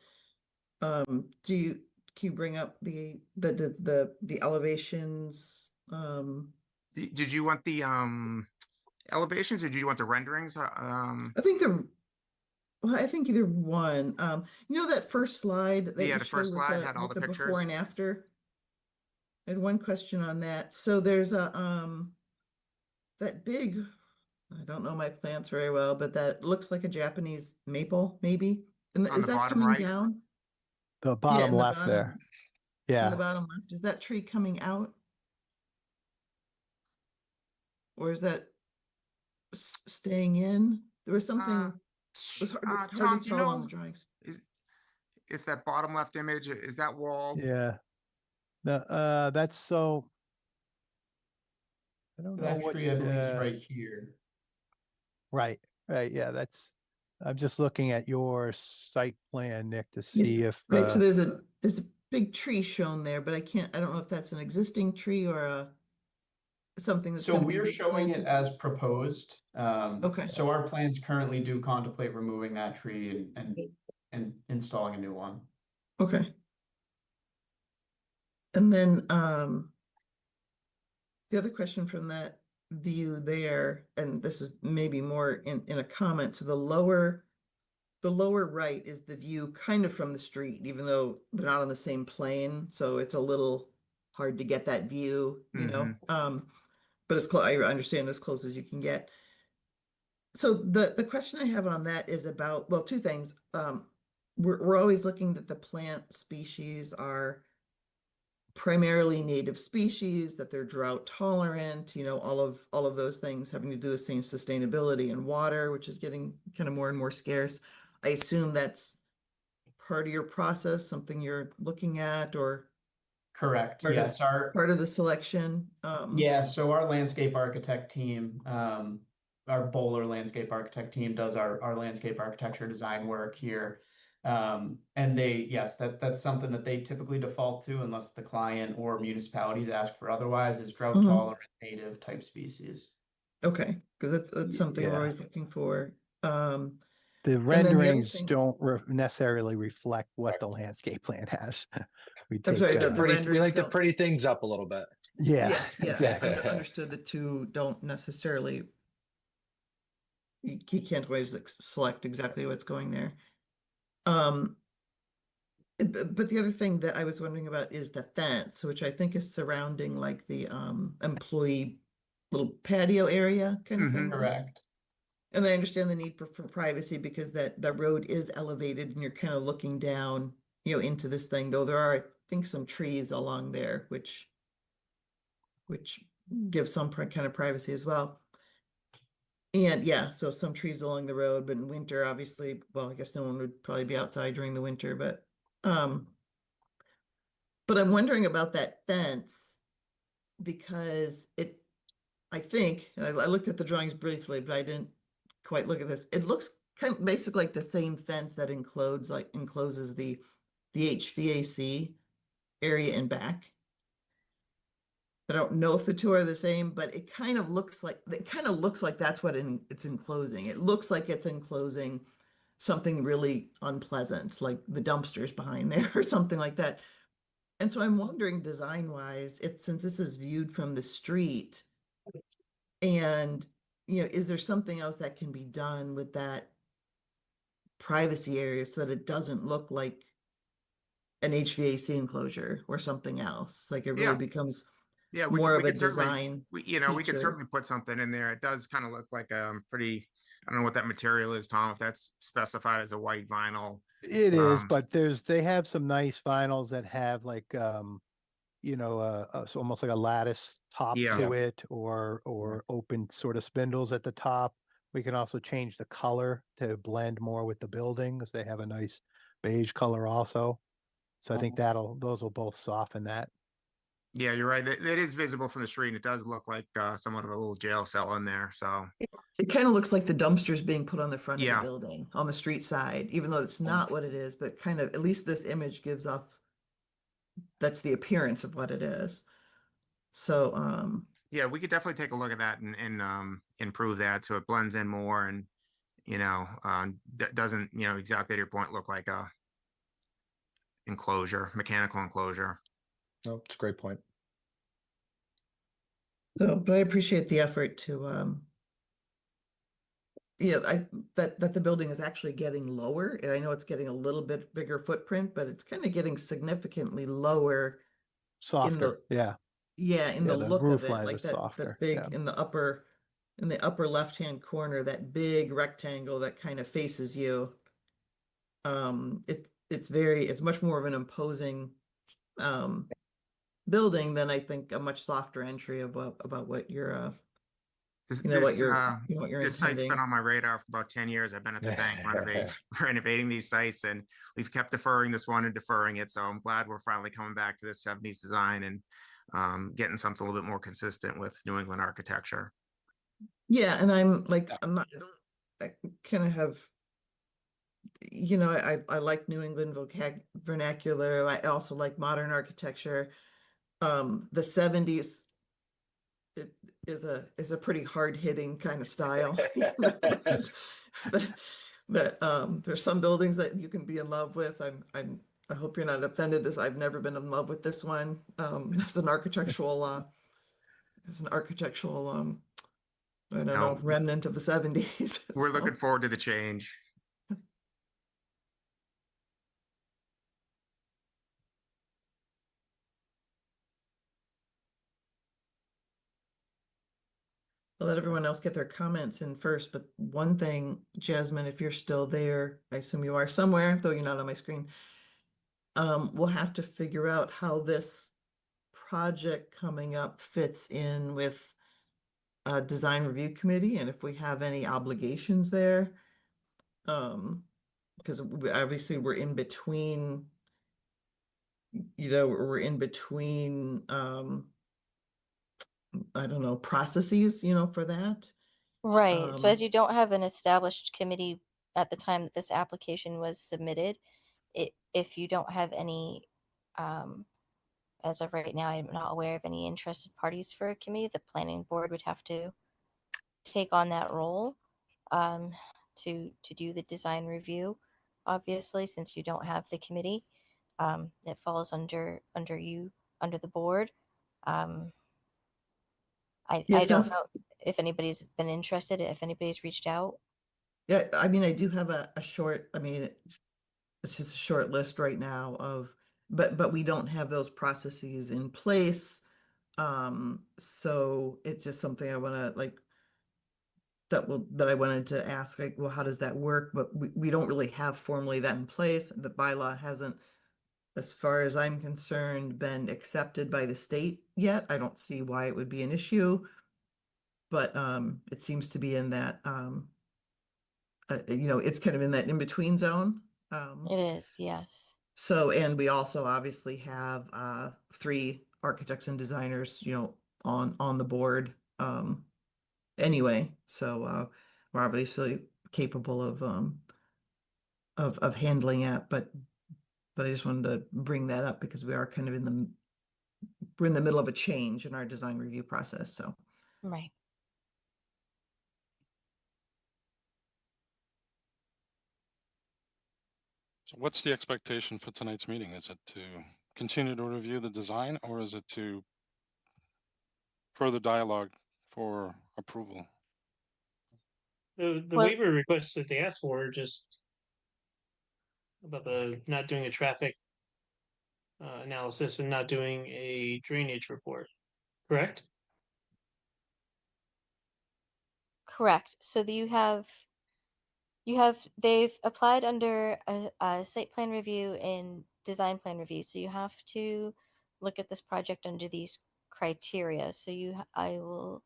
can you bring up the elevations? Did you want the elevations, or did you want the renderings? I think I think either one. That first slide that you the first showed slide had all with the pictures before and after. I had one question on that. So there's that big, I don't know my plants very well, but that looks like a Japanese maple, maybe. And on is the that bottom coming right? down? The bottom in the left bottom, there. in Yeah. the bottom left. Is that tree coming out? Or is that staying in? There was something, it was hard Tom, to tell on the drawings. If that bottom left image, is that wall? Yeah. That's so. I don't know That what tree, I believe, is right here. Right. Yeah, I'm just looking at your site plan, Nick, to see if Right, so there's a big tree shown there, but I don't know if that's an existing tree or something that's So going to be we're showing it replanted. as proposed. Okay. So our plans currently do contemplate removing that tree and and installing a new one. Okay. And then the other question from that view there, and this is maybe more in a comment, so the lower right is the view kind of from the street, even though they're not on the same plane, so it's a little hard to get that view, you know. But it's close. I understand as close as you can get. So the question I have on that is about, well, two things. We're always looking that the plant species are primarily native species, that they're drought tolerant, you know, all of those things having to do with sustainability and water, which is getting kind of more and more scarce. I assume that's part of your process, something you're looking at, or Correct. part Yes. part of the selection. Yeah. So our landscape architect team, our Bowler landscape architect team does our landscape architecture design work here. And yes, that's something that they typically default to unless the client or municipalities ask for otherwise, is drought tolerant native type species. Okay, because that's something we're always looking for. The renderings don't necessarily reflect what the landscape plan has. We I'm sorry, the we renderings like to don't. pretty things up a little bit. Yeah, exactly. Understood. The two don't necessarily. You can't always select exactly what's going there. But the other thing that I was wondering about is the fence, which I think is surrounding like the employee little patio area kind of thing. Correct. And I understand the need for privacy because that road is elevated and you're kind of looking down, you know, into this thing, though there are, I think, some trees along there, which gives some kind of privacy as well. And yeah, so some trees along the road, but in winter, obviously, well, I guess no one would probably be outside during the winter, but I'm wondering about that fence because I think, and I looked at the drawings briefly, but I didn't quite look at this. It looks kind of basically like the same fence that encloses the HVAC area in back. I don't know if the two are the same, but it kind of looks like that's what it's enclosing. It looks like it's enclosing something really unpleasant, like the dumpsters behind there or something like that. And so I'm wondering, design-wise, since this is viewed from the street, and you know, is there something else that can be done with that privacy area so that it doesn't look like an HVAC enclosure or something else? Like it really becomes more of a design we could feature. certainly put something in there. It does kind of look like pretty, I don't know what that material is, Tom, if that's specified as a white vinyl. It is, but they have some nice vinyls that have like you know, it's almost like a lattice top to it, or open sort of spindles at the top. We can also change the color to blend more with the building because they have a nice beige color also. So I think those will both soften that. Yeah, you're right. It is visible from the street, and it does look like somewhat of a little jail cell in there. So it kind of looks like the dumpsters being put on the front of the building on the street side, even though it's not what it is, but kind of, at least this image gives off, that's the appearance of what it is. So yeah, we could definitely take a look at that and improve that so it blends in more and, you know, doesn't, you know, exactly to your point, look like a mechanical enclosure. No, it's a great point. So, but I appreciate the effort to, you know, that the building is actually getting lower. I know it's getting a little bit bigger footprint, but it's kind of getting significantly lower. Softer, in the look of it, like that big in the upper left-hand corner, that big rectangle that kind of faces you. It's much more of an imposing building than I think a much softer entry about what you're This intending. site's been on my radar for about 10 years. I've been at the bank renovating these sites, and we've kept deferring this one and deferring it. So I'm glad we're finally coming back to this 70s design and getting something a little bit more consistent with New England architecture. Yeah, and I kind of have, you know, I like New England vernacular. I also like modern architecture. The 70s is a pretty hard-hitting kind of style. that there's some buildings that you can be in love with. I hope you're not offended. I've never been in love with this one. As an architectural I don't know, No, remnant of the 70s. we're So, looking forward to the change. I'll let everyone else get their comments in first, but one thing, Jasmine, if you're still there, I assume you are somewhere, though you're not on my screen. We'll have to figure out how this project coming up fits in with a design review committee and if we have any obligations there. Because obviously we're in between, we're in between, I don't know, processes, for that. Right. So as you don't have an established committee at the time that this application was submitted, if you don't have any, as of right now, I'm not aware of any interested parties for a committee. The planning board would have to take on that role to do the design review. Obviously, since you don't have the committee, it falls under you, under the board. I Yeah, I don't sounds, know if anybody's been interested, if anybody's reached out. yeah, I mean, I do have a short, I mean, it's just a short list right now of, but we don't have those processes in place. So it's just something I want to like, that I wanted to ask, like, well, how does that work? But we don't really have formally that in place. The bylaw hasn't, as far as I'm concerned, been accepted by the state yet. I don't see why it would be an issue. But it seems to be in that it's kind of in that in-between zone. It is, yes. So, and we also obviously have 3 architects and designers, on the board anyway. So we're obviously capable of handling it, but I just wanted to bring that up because we are kind of we're in the middle of a change in our design review process. So Right. So what's the expectation for tonight's meeting? Is it to continue to review the design, or is it to further dialogue for approval? The Well- waiver requests that they asked for are just about the not doing a traffic analysis and not doing a drainage report, correct? Correct. So they've applied under a site plan review and design plan review. So you have to look at this project under these criteria. So I'll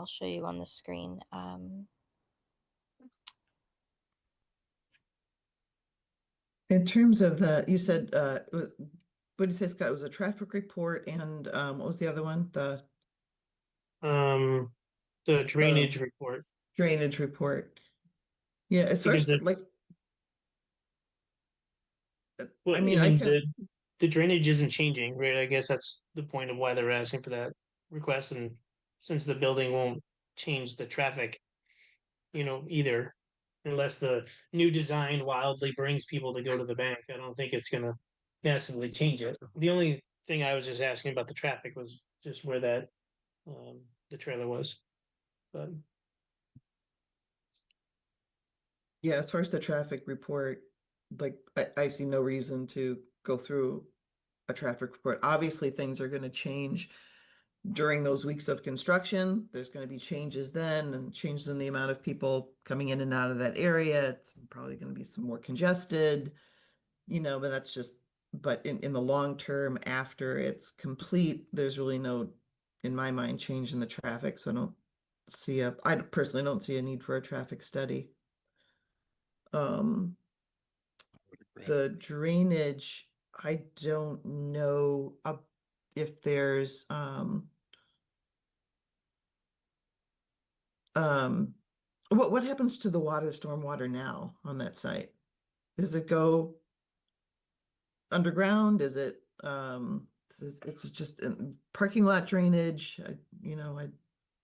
show you on the screen. in terms of you said, what did you say, Scott? It was a traffic report and what was the other one? The drainage report. Drainage report. Yeah, as far Because as like, well, I mean, I can, the drainage isn't changing, right? I guess that's the point of why they're asking for that request. And since the building won't change the traffic, either, unless the new design wildly brings people to go to the bank, I don't think it's gonna massively change it. The only thing I was just asking about the traffic was just where that the trailer was. But yeah, as far as the traffic report, like I see no reason to go through a traffic report. Obviously, things are going to change during those weeks of construction. There's going to be changes then and changes in the amount of people coming in and out of that area. It's probably going to be some more congested, but that's just, but in the long term, after it's complete, there's really no, in my mind, change in the traffic. So I personally don't see a need for a traffic study. The drainage, I don't know if there's what happens to the stormwater now on that site? Does it go underground? Is it it's just parking lot drainage? I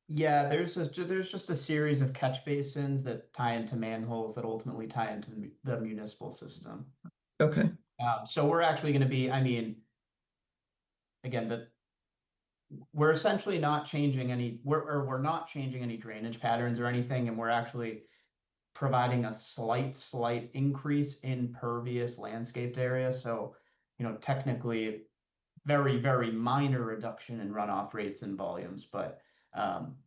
Yeah, there's just a series of catch basins that tie into manholes that ultimately tie into the municipal system. Okay. So we're actually going to be, I mean, again, we're essentially not changing any, we're not changing any drainage patterns or anything, and we're actually providing a slight increase in pervious landscaped area. So, technically, very, very minor reduction in runoff rates and volumes, but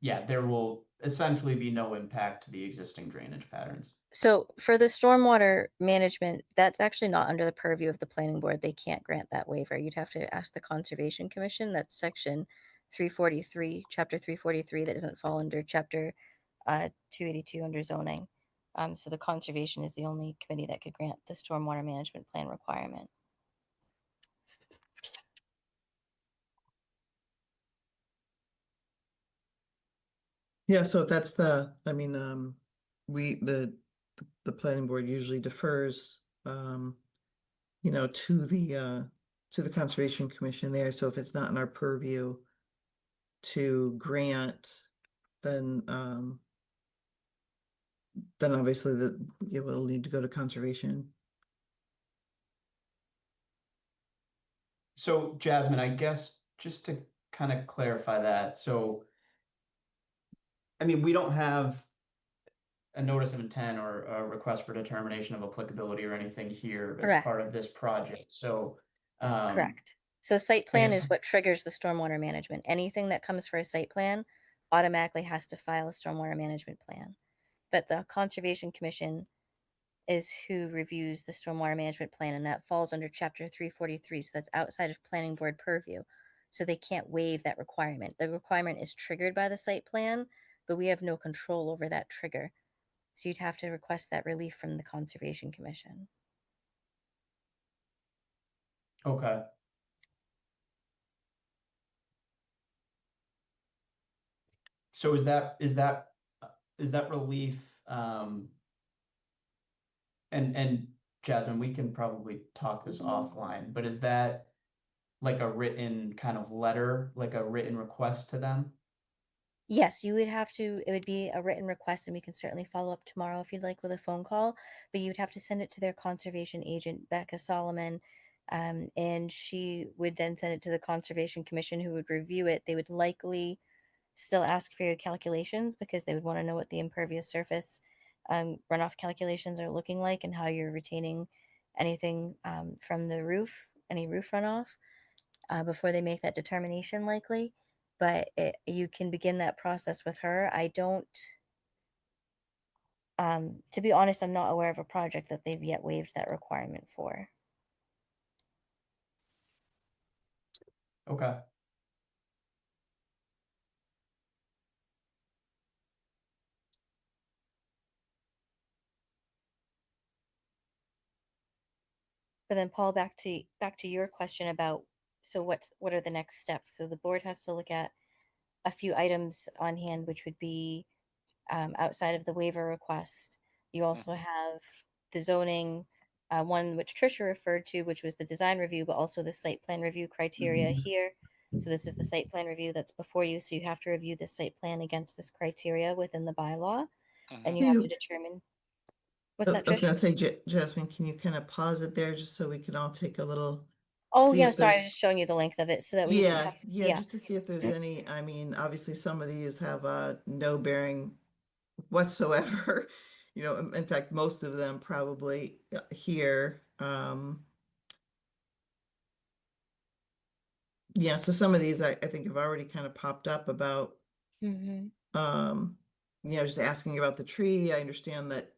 yeah, there will essentially be no impact to the existing drainage patterns. So for the stormwater management, that's actually not under the purview of the planning board. They can't grant that waiver. You'd have to ask the Conservation Commission. That's section 343, chapter 343. That doesn't fall under chapter 282 under zoning. So the conservation is the only committee that could grant the stormwater management plan requirement. Yeah, so if that's I mean, the planning board usually defers, to the Conservation Commission there. So if it's not in our purview to grant, then obviously you will need to go to conservation. So Jasmine, I guess just to kind of clarify that, so I mean, we don't have a notice of intent or a request for determination of applicability or anything here as part of this project. So Correct. So site plan is what triggers the stormwater management. Anything that comes for a site plan automatically has to file a stormwater management plan. But the Conservation Commission is who reviews the stormwater management plan, and that falls under chapter 343. So that's outside of planning board purview. So they can't waive that requirement. The requirement is triggered by the site plan, but we have no control over that trigger. So you'd have to request that relief from the Conservation Commission. Okay. So is that relief, and Jasmine, we can probably talk this offline, but is that like a written kind of letter, like a written request to them? Yes, you would have to, it would be a written request, and we can certainly follow up tomorrow if you'd like with a phone call, but you'd have to send it to their conservation agent, Becca Solomon, and she would then send it to the Conservation Commission, who would review it. They would likely still ask for your calculations because they would want to know what the impervious surface runoff calculations are looking like and how you're retaining anything from the roof, any roof runoff, before they make that determination likely. But you can begin that process with her. I don't, to be honest, I'm not aware of a project that they've yet waived that requirement for. Okay. But then Paul, back to your question about, so what are the next steps? So the board has to look at a few items on hand, which would be outside of the waiver request. You also have the zoning, one which Trisha referred to, which was the design review, but also the site plan review criteria here. So this is the site plan review that's before you. So you have to review the site plan against this criteria within the bylaw, and you have to determine. What's that, I was Trish? going to say, Jasmine, can you kind of pause it there just so we can all take a little? Oh see yeah, if sorry, I there's- was just showing you the length of it so that we didn't have. Yeah, just to see if there's any, I mean, obviously some of these have no bearing whatsoever. In fact, most of them probably here. Yeah, so some of these I think have already kind of popped up about, just asking about the tree. I understand that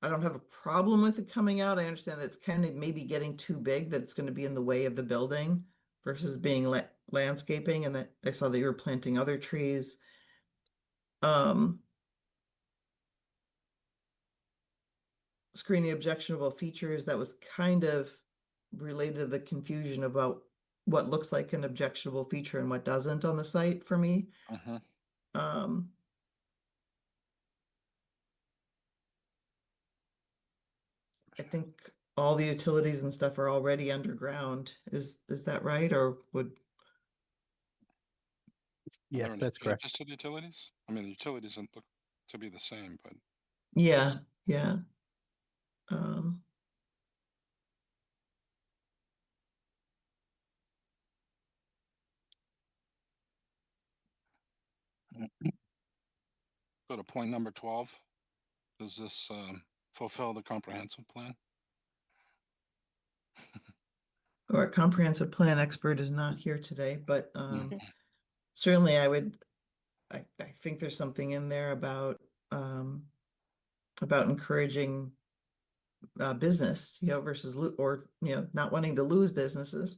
I don't have a problem with it coming out. I understand that it's kind of maybe getting too big, that it's going to be in the way of the building versus being landscaping, and that I saw that you were planting other trees. Screening objectionable features, that was kind of related to the confusion about what looks like an objectionable feature and what doesn't on the site for me. I think all the utilities and stuff are already underground. Is that right? Or would Are there Yes, any that's correct. changes to the utilities? I mean, the utilities look to be the same, but Yeah, yeah. Um, go to point number 12. Does this fulfill the comprehensive plan? our comprehensive plan expert is not here today, but Mhm. certainly I think there's something in there about encouraging business, versus or not wanting to lose businesses,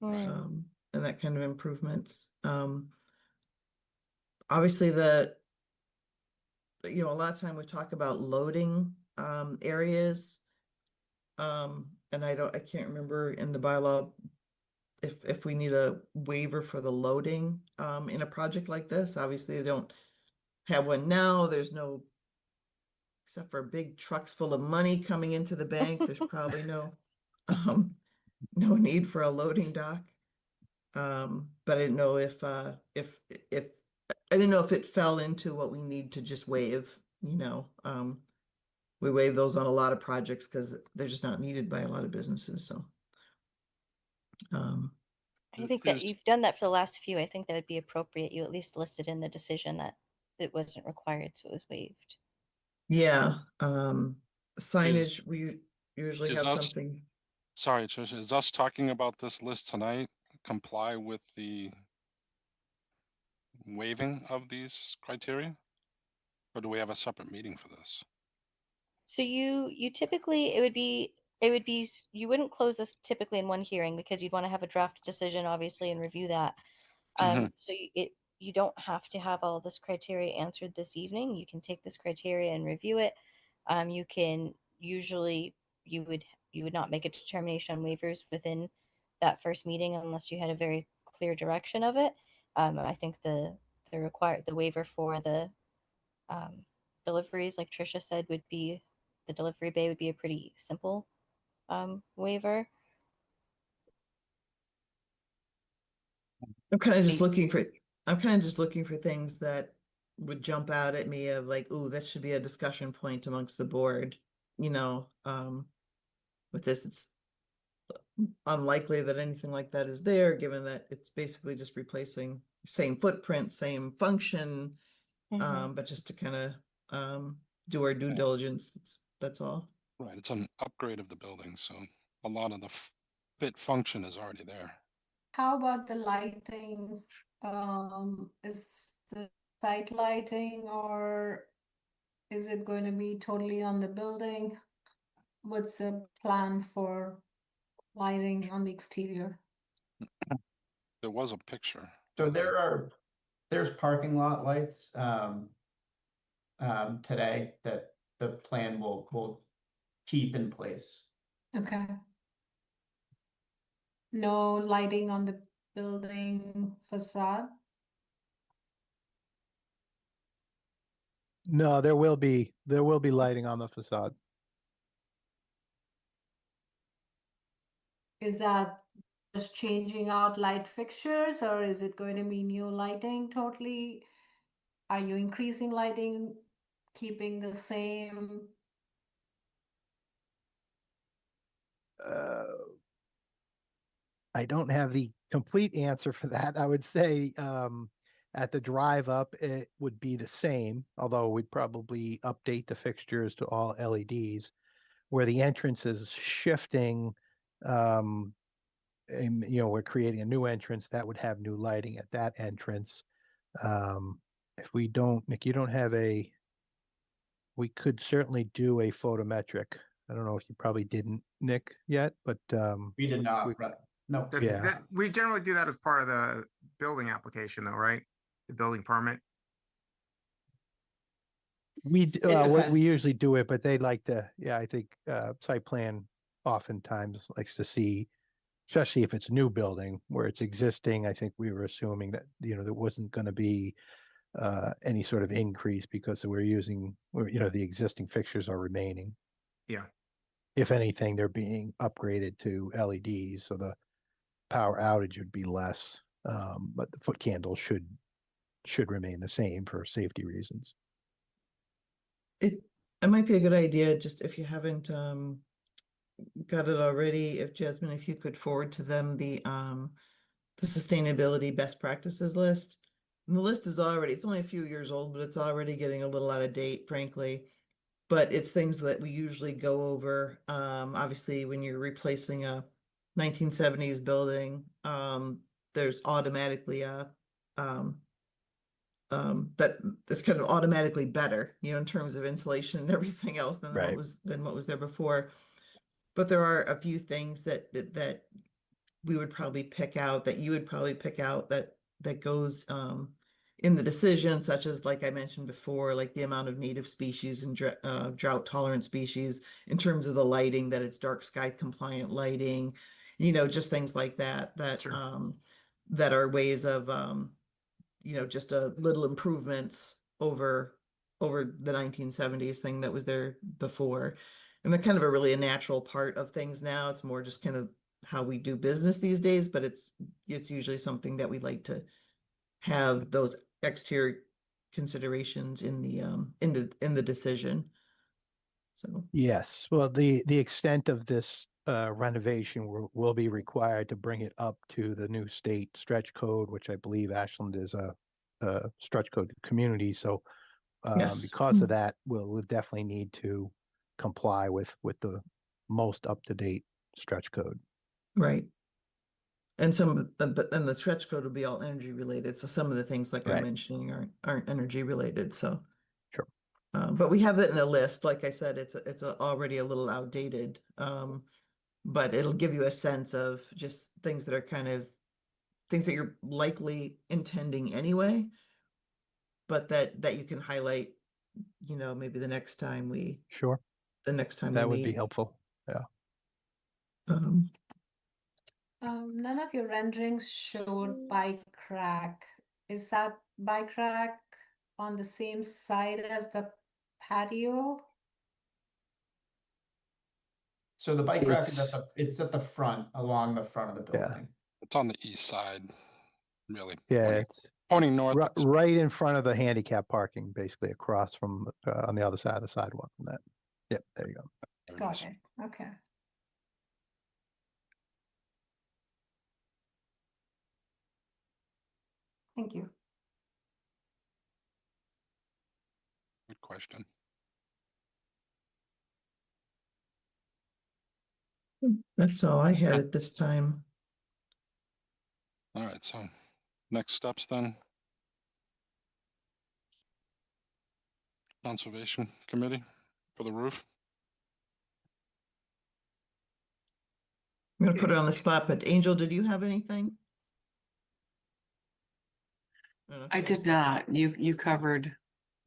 Right. and that kind of improvements. Obviously, a lot of time we talk about loading areas, and I can't remember in the bylaw if we need a waiver for the loading in a project like this. Obviously, they don't have one now. There's no, except for big trucks full of money coming into the bank, there's probably no need for a loading dock. But I didn't know if I didn't know if it fell into what we need to just waive, we waive those on a lot of projects because they're just not needed by a lot of businesses. So I think that you've done that for the last few. I think that would be appropriate. You at least listed in the decision that it wasn't required, so it was waived. yeah, signage, we usually Is have us, something. sorry, Tricia, is us talking about this list tonight comply with the waiving of these criteria? Or do we have a separate meeting for this? So you typically you wouldn't close this typically in one hearing because you'd want to have a draft decision obviously and review that. So you don't have to have all this criteria answered this evening. You can take this criteria and review it. You can usually you would not make a determination on waivers within that first meeting unless you had a very clear direction of it. I think the waiver for the deliveries, like Trisha said, would be the delivery bay would be a pretty simple waiver. I'm kind of just looking for things that would jump out at me of like, ooh, that should be a discussion point amongst the board. With this, it's unlikely that anything like that is there, given that it's basically just replacing same footprint, same function, but just to kind of do our due diligence. That's all. Right, it's an upgrade of the building, so a lot of the fit function is already there. How about the lighting? Is the site lighting or is it going to be totally on the building? What's the plan for lighting on the exterior? There was a picture. So there's parking lot lights today that the plan will keep in place. Okay. No lighting on the building facade? No, there will be lighting on the facade. Is that just changing out light fixtures or is it going to be new lighting totally? Are you increasing lighting, keeping the same? I don't have the complete answer for that. I would say at the drive up, it would be the same, although we'd probably update the fixtures to all LEDs. Where the entrance is shifting, and, we're creating a new entrance that would have new lighting at that entrance. If we don't, Nick, you don't have we could certainly do a photometric. I don't know if you probably didn't, Nick, yet, but We did not. No. We generally do that as part of the building application though, right? The building permit. we depends. usually do it, but they like to, I think site plan oftentimes likes to see, especially if it's a new building where it's existing. I think we were assuming that, there wasn't going to be any sort of increase because we're using, the existing fixtures are remaining. Yeah. If anything, they're being upgraded to LEDs, so the power outage would be less. But the foot candles should should remain the same for safety reasons. It might be a good idea, just if you haven't got it already, if Jasmine, if you could forward to them the sustainability best practices list. And the list is already, it's only a few years old, but it's already getting a little out of date, frankly. But it's things that we usually go over. Obviously, when you're replacing a 1970s building, there's automatically a that's kind of automatically better, you know, in terms of insulation and everything else than Right. what was there before. But there are a few things that we would probably pick out, that you would probably pick out, that goes in the decision, such as, like I mentioned before, like the amount of native species and drought tolerant species, in terms of the lighting, that it's dark sky compliant lighting, you know, just things like that, that are ways of you know, just a little improvements over the 1970s thing that was there before. And they're kind of a natural part of things now. It's more just kind of how we do business these days, but it's usually something that we like to have those exterior considerations in the decision. So Yes, well, the extent of this renovation will be required to bring it up to the new state stretch code, which I believe Ashland is a stretch code community. So Yes. because of that, we'll definitely need to comply with the most up-to-date stretch code. Right. And but then the stretch code will be all energy related. So some of the things like I'm mentioning aren't energy related. So sure. But we have it in a list. Like I said, it's already a little outdated. But it'll give you a sense of just things that are kind of things that you're likely intending anyway, but that you can highlight, you know, maybe the next time we That would be meet. helpful. Yeah. None of your renderings showed bike rack. Is that bike rack on the same side as the patio? So the bike rack is it's at the front, along the front of the building. It's on the east side, really. Yeah, Pointing north. Right in front of the handicap parking, basically across from on the other side of the sidewalk from that. Yep, there you go. Got it. Okay. Thank you. Good question. That's all I had at this time. All right, so next steps then. Conservation Committee for the roof. I'm gonna put her on the spot, but Angel, did you have anything? I did not. You covered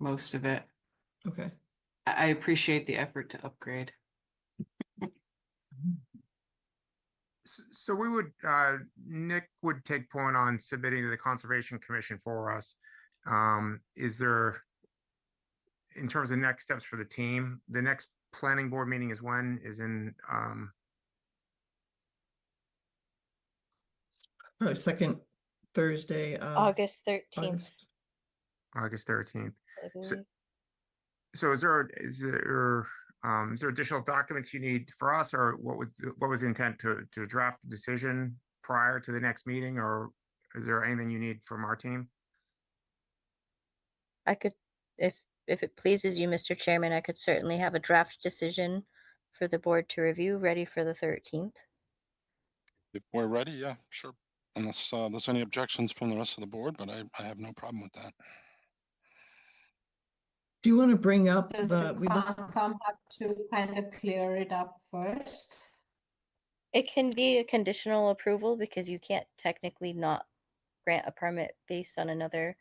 most of it. Okay. I appreciate the effort to upgrade. So we would, Nick would take point on submitting to the Conservation Commission for us. Is there, in terms of next steps for the team, the next planning board meeting is when? Is in Second Thursday of August 13th. August 13th. I So, believe. so is there additional documents you need for us, or what was the intent to draft a decision prior to the next meeting, or is there anything you need from our team? I could, if it pleases you, Mr. Chairman, I could certainly have a draft decision for the board to review, ready for the 13th. If we're ready, yeah, sure. Unless there's any objections from the rest of the board, but I have no problem with that. Do you want to bring up Does the Concom have to kind of clear it up first? It can be a conditional approval because you can't technically not grant a permit based on another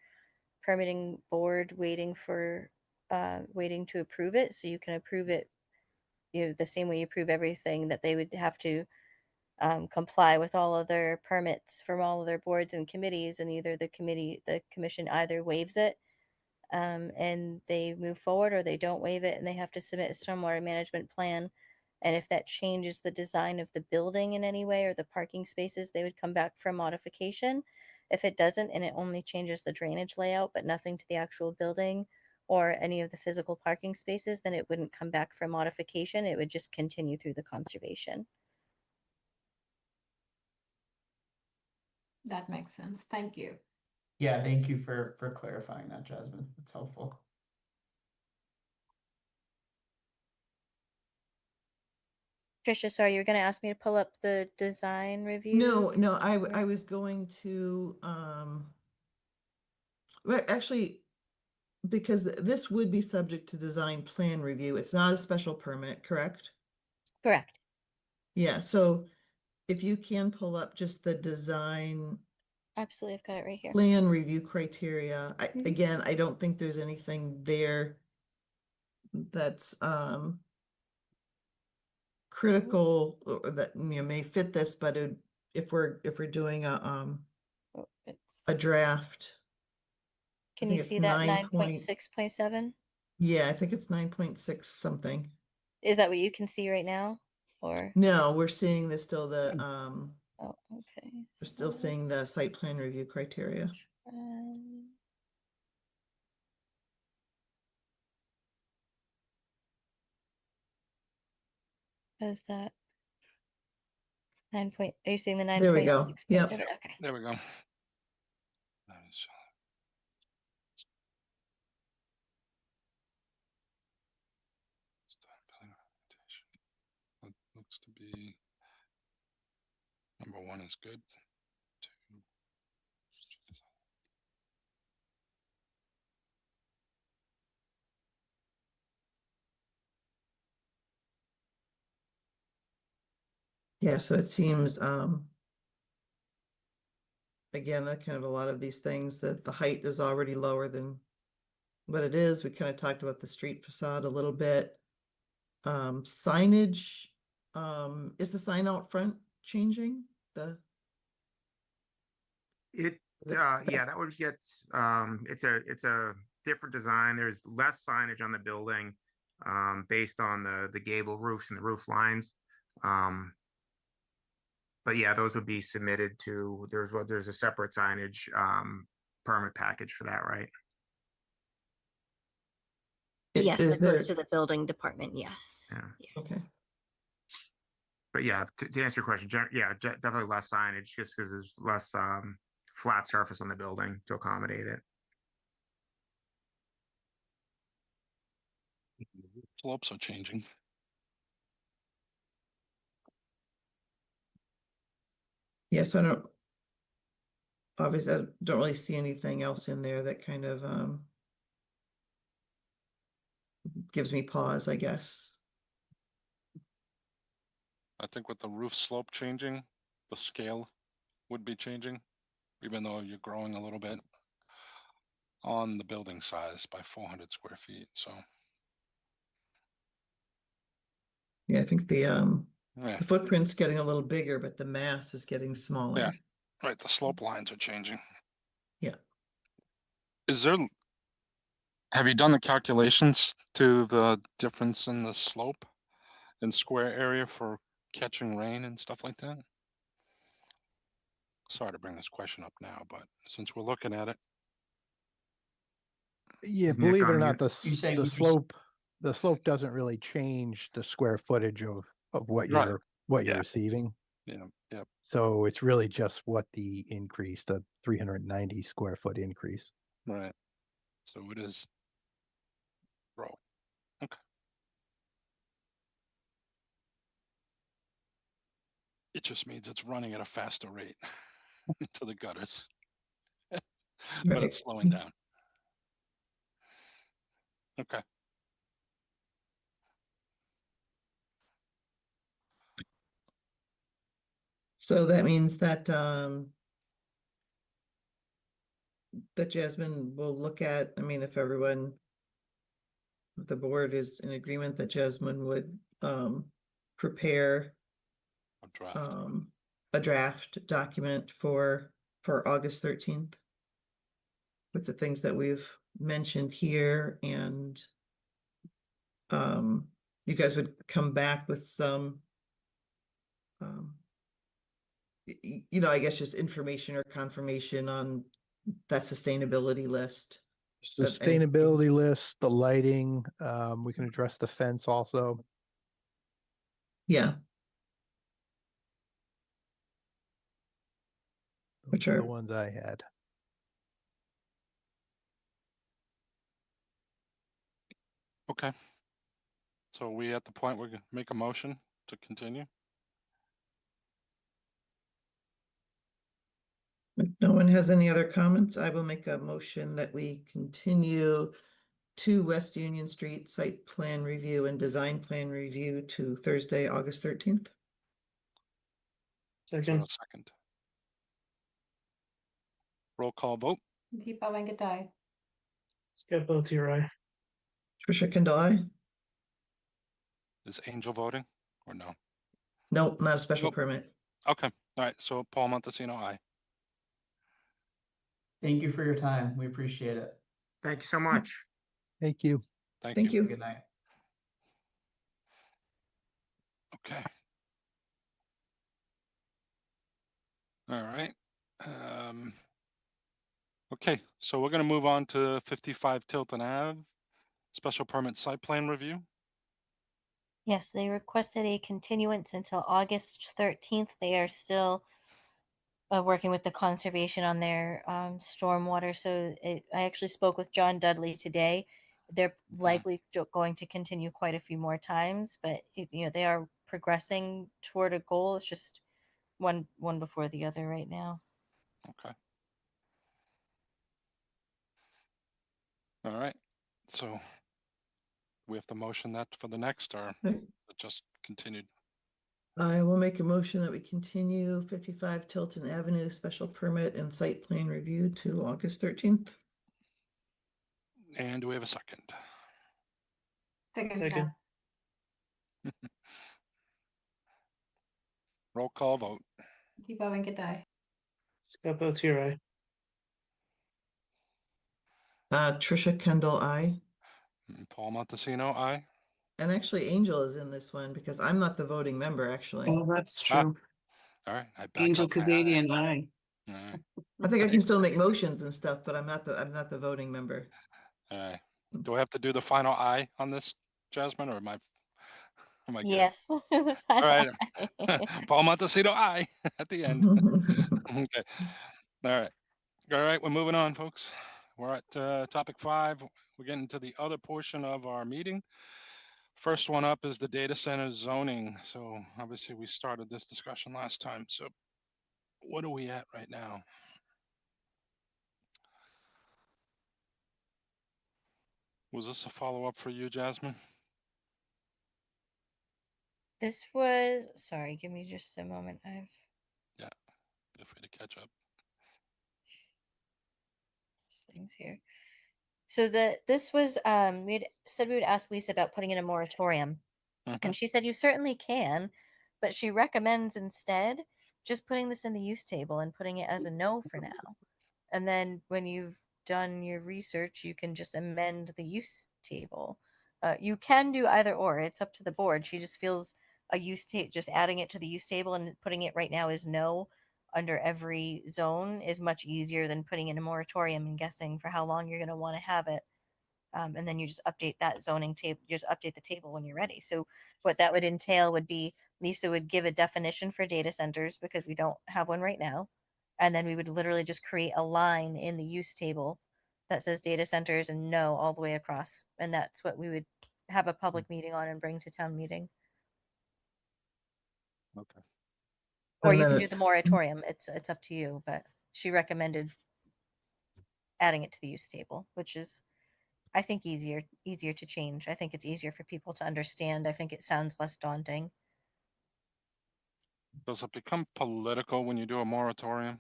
permitting board waiting to approve it. So you can approve it, you know, the same way you approve everything, that they would have to comply with all of their permits from all of their boards and committees, and either the commission either waives it and they move forward, or they don't waive it and they have to submit a stormwater management plan. And if that changes the design of the building in any way or the parking spaces, they would come back for a modification. If it doesn't and it only changes the drainage layout, but nothing to the actual building or any of the physical parking spaces, then it wouldn't come back for modification. It would just continue through the conservation. That makes sense. Thank you. Yeah, thank you for clarifying that, Jasmine. That's helpful. Tricia, sorry, you were going to ask me to pull up the design review? No, I was going to, well, actually, because this would be subject to design plan review. It's not a special permit, correct? Correct. Yeah, so if you can pull up just the design Absolutely, I've got it right here. plan review criteria. Mhm. Again, I don't think there's anything there that's critical or that may fit this, but if we're doing Oh, it's, a draft, can think you it's see that 9 9.6.7? yeah, I think it's 9.6 something. Is that what you can see right now? Or No, we're seeing the still the oh, okay. we're still seeing the site plan review criteria. Is that 9 point? Are you seeing the There we go. 9.6.7? Yep. Okay. There we go. That looks to be number 1 is good. 2. Yeah, so it seems again, that kind of a lot of these things that the height is already lower than what it is. We kind of talked about the street facade a little bit. Signage, is the sign out front changing? Yeah, that would get, it's a different design. There's less signage on the building, based on the gable roofs and the roof lines. But yeah, those would be submitted to, there's a separate signage, permit package for that, right? Yes, Is that there? goes to the building department. Yes. Yeah. Okay. But yeah, to answer your question, yeah, definitely less signage just because there's less flat surface on the building to accommodate it. Slopes are changing. Yes, I don't. Obviously, I don't really see anything else in there that kind of gives me pause, I guess. I think with the roof slope changing, the scale would be changing, even though you're growing a little bit on the building size by 400 square feet. So Yeah, I think yeah, the footprint's getting a little bigger, but the mass is getting smaller. yeah, right. The slope lines are changing. Yeah. Have you done the calculations to the difference in the slope and square area for catching rain and stuff like that? Sorry to bring this question up now, but since we're looking at it. Yeah, Is Nick believe it or on not, mute? the slope doesn't really change the square footage of what Right. you're Yeah. receiving. Yeah. So it's really just what the 390 square foot increase. Right. So it is growing. Okay. It just means it's running at a faster rate to the gutters, but it's slowing down. Okay. So that means that that Jasmine will look at, I mean, if the board is in agreement that Jasmine would prepare a draft document for August 13th with the things that we've mentioned here, and you guys would come back with some you know, I guess just information or confirmation on that sustainability list. of anything. Sustainability list, the lighting, we can address the fence also. Yeah. Those Which are are the ones I had. Okay. So are we at the point we're gonna make a motion to continue? If no one has any other comments, I will make a motion that we continue to West Union Street site plan review and design plan review to Thursday, August 13th. Is there a Second, second? Roll call vote. Deepa Venkatai. Scott Pelletier, Trisha Kendall, aye. Is Angel voting or no? Nope, not a special Nope. permit. Okay. All right. So Paul Montesino, aye. Thank you for your time. We appreciate it. Thank you so much. Thank you. Thank Thank you. you. Good night. Okay. All right. Okay, so we're gonna move on to 55 Tilton Ave, special permit site plan review. Yes, they requested a continuance until August 13th. They are still working with the conservation on their stormwater. So I actually spoke with John Dudley today. They're likely going to continue quite a few more times, but you know, they are progressing toward a goal. It's just one before the other right now. Okay. All right, so we have to motion that for the next, or Right. it just continued? I will make a motion that we continue 55 Tilton Avenue special permit and site plan review to August 13th. And do we have a second? Second. Roll call vote. Deepa Venkatai. Scott Pelletier, Trisha Kendall, aye. And Paul Montesino, aye. And actually Angel is in this one because I'm not the voting member, actually. Oh, that's Ah, true. all right, I back Angel up my aye. Kazadian, aye. All right, I think I can still make motions and stuff, but I'm not the voting member. all right. Do I have to do the final aye on this, Jasmine, or am I good? Yes. All right, Paul Montesino, aye, at the end. Okay, all right. All right, we're moving on, folks. We're at topic 5. We're getting to the other portion of our meeting. First one up is the data center zoning. So obviously we started this discussion last time. So what are we at right now? Was this a follow-up for you, Jasmine? This was, sorry, give me just a moment. Yeah, feel free to catch up. Things here. So this was we'd said we would ask Lisa about putting in a moratorium. And she said you certainly can, but she recommends instead just putting this in the use table and putting it as a no for now. And then when you've done your research, you can just amend the use table. You can do either or. It's up to the board. She just feels a use table, just adding it to the use table and putting it right now as no under every zone is much easier than putting in a moratorium and guessing for how long you're going to want to have it. And then you just update that zoning table, just update the table when you're ready. So what that would entail would be Lisa would give a definition for data centers because we don't have one right now. And then we would literally just create a line in the use table that says data centers and no all the way across. And that's what we would have a public meeting on and bring to town meeting. Okay. Or And you then can do the it's- moratorium. It's up to you, but she recommended adding it to the use table, which is I think easier to change. I think it's easier for people to understand. I think it sounds less daunting. Does it become political when you do a moratorium?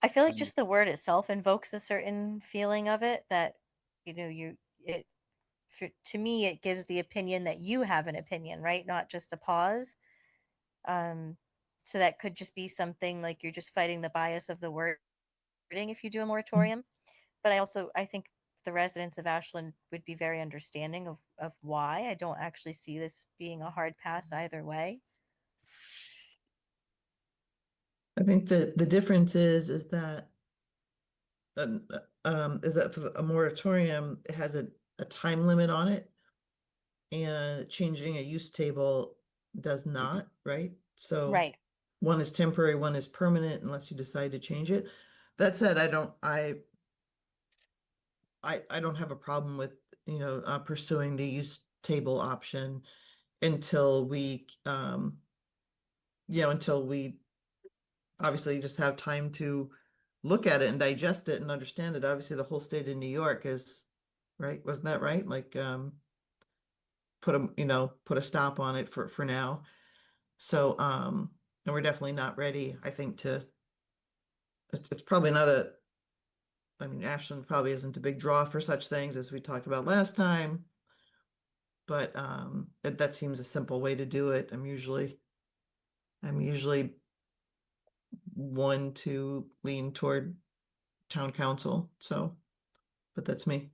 I feel like just the word itself invokes a certain feeling of it that, you know, to me, it gives the opinion that you have an opinion, right? Not just a pause. So that could just be something like you're just fighting the bias of the wording if you do a moratorium. But I think the residents of Ashland would be very understanding of why. I don't actually see this being a hard pass either way. I think that the difference is that for a moratorium, it has a time limit on it, and changing a use table does not, right? So Right. one is temporary, one is permanent unless you decide to change it. That said, I don't have a problem with, pursuing the use table option until until we obviously just have time to look at it and digest it and understand it. Obviously, the whole state of New York is, right? Wasn't that right? Like, put a stop on it for now. So, and we're definitely not ready, I think, it's probably not I mean, Ashland probably isn't a big draw for such things as we talked about last time. But that seems a simple way to do it. I'm usually one to lean toward town council, so, but that's me.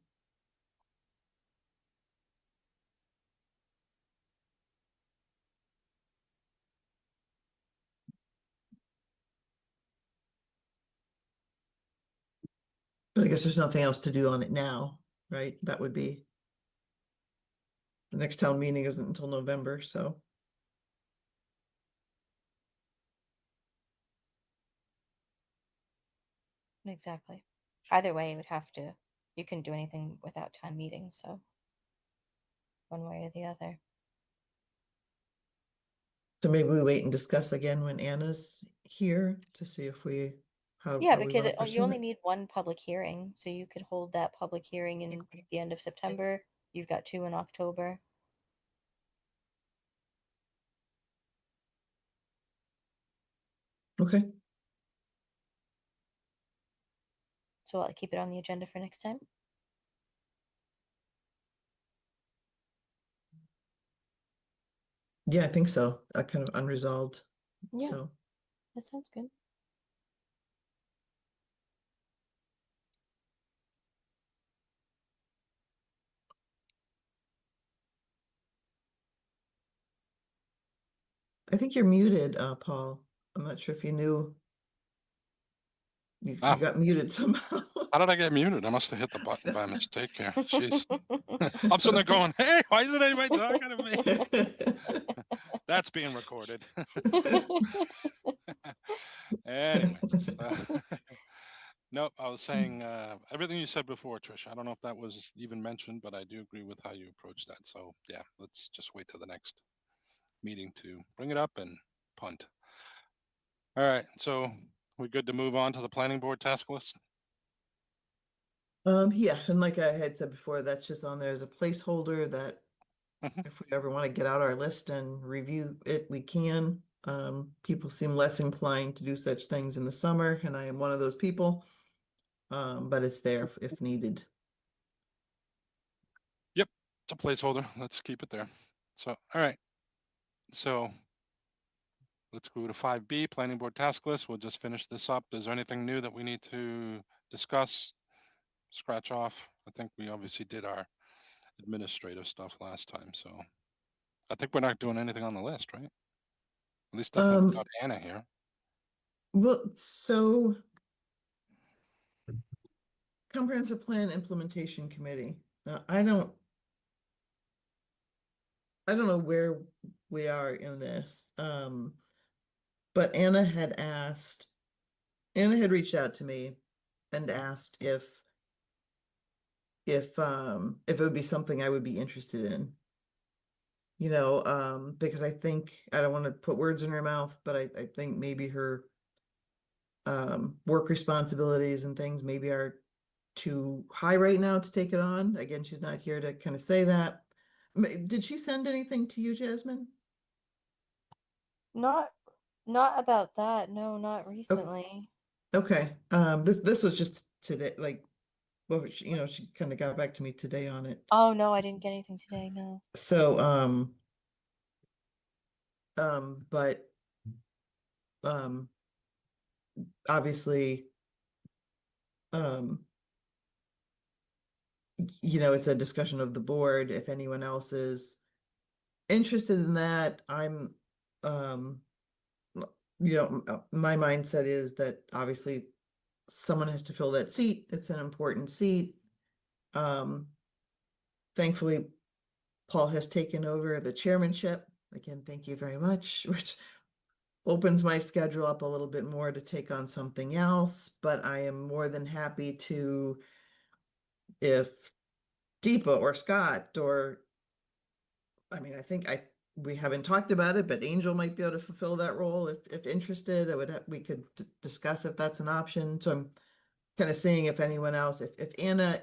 But I guess there's nothing else to do on it now, right? That would be the next town meeting isn't until November, so. Exactly. Either way, you couldn't do anything without town meeting, so one way or the other. So maybe we wait and discuss again when Anna's here to see if how Yeah, we because want to you pursue only it. need one public hearing, so you could hold that public hearing in the end of September. You've got 2 in October. Okay. So I'll keep it on the agenda for next time. Yeah, I think so. Kind of unresolved. Yeah, So that sounds good. I think you're muted, Paul. I'm not sure if you knew. You Ah, got muted somehow. how did I get muted? I must have hit the button by mistake here. Jeez. I'm sitting there going, hey, why isn't anybody talking to me? That's being recorded. Anyways, no, I was saying everything you said before, Trish. I don't know if that was even mentioned, but I do agree with how you approach that. So yeah, let's just wait till the next meeting to bring it up and punt. All right, so we good to move on to the planning board task list? Yeah, and like I had said before, that's just on there as a placeholder that if we ever want to get out our list and review it, we can. People seem less inclined to do such things in the summer, and I am one of those people. But it's there if needed. Yep, it's a placeholder. Let's keep it there. So, all right. So let's go to 5B, planning board task list. We'll just finish this up. Is there anything new that we need to discuss, scratch off? I think we obviously did our administrative stuff last time. So I think we're not doing anything on the list, right? At least definitely without Anna here. Well, so comprehensive plan implementation committee. Now, I don't know where we are in this. But Anna had reached out to me and asked if it would be something I would be interested in. Because I think I don't want to put words in her mouth, but I think maybe her work responsibilities and things maybe are too high right now to take it on. Again, she's not here to kind of say that. Did she send anything to you, Jasmine? Not about that. No, not recently. Okay. This was just today, like, well, she kind of got back to me today on it. Oh no, I didn't get anything today. No. So, but obviously, it's a discussion of the board. If anyone else is interested in that, I'm my mindset is that obviously someone has to fill that seat. It's an important seat. Thankfully, Paul has taken over the chairmanship. Again, thank you very much, which opens my schedule up a little bit more to take on something else, but I am more than happy to, if Deepa or Scott or, I mean, we haven't talked about it, but Angel might be able to fulfill that role if interested. We could discuss if that's an option. So I'm kind of seeing if anyone else, if Anna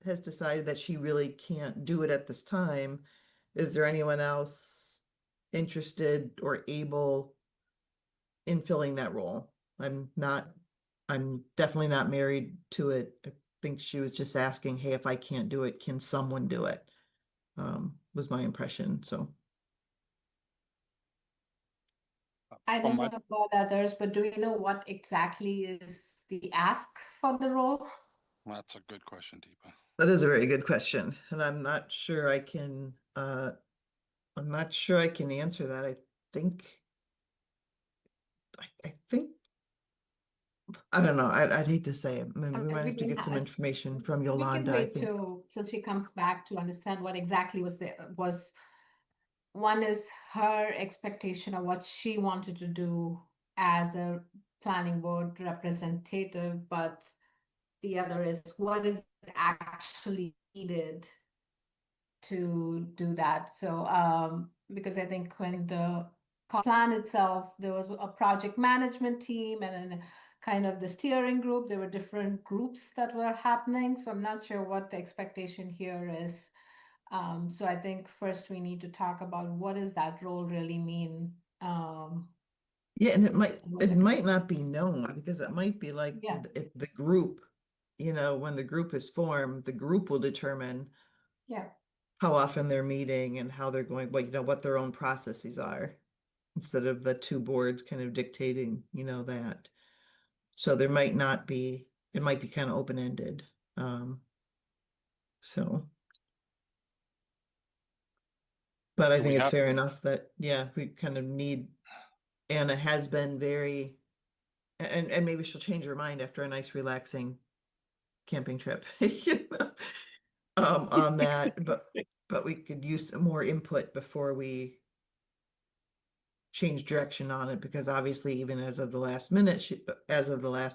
has decided that she really can't do it at this time, is there anyone else interested or able in filling that role? I'm definitely not married to it. I think she was just asking, hey, if I can't do it, can someone do it? Was my impression, so. I don't know about others, but do we know what exactly is the ask for the role? That's a good question, Deepa. That is a very good question, and I'm not sure I can answer that. Think I think I don't know. I'd hate to say it. I mean, we might have to get some information from We can Yolanda, I wait think. till she comes back to understand what exactly was one is her expectation of what she wanted to do as a planning board representative, but the other is what is actually needed to do that. So because I think when the plan itself, there was a project management team and then kind of the steering group, there were different groups that were happening. So I'm not sure what the expectation here is. So I think first we need to talk about what does that role really mean. Yeah, and it might not be known because it might be like the group, when the group is formed, the group will determine how often they're meeting and how they're going, what their own processes are, instead of the two boards kind of dictating, that. So it might be kind of open-ended. So. But I think it's fair enough that, we kind of need, Anna has been very, and maybe she'll change her mind after a nice relaxing camping trip, on that, but we could use some more input before we change direction on it, because obviously even as of the last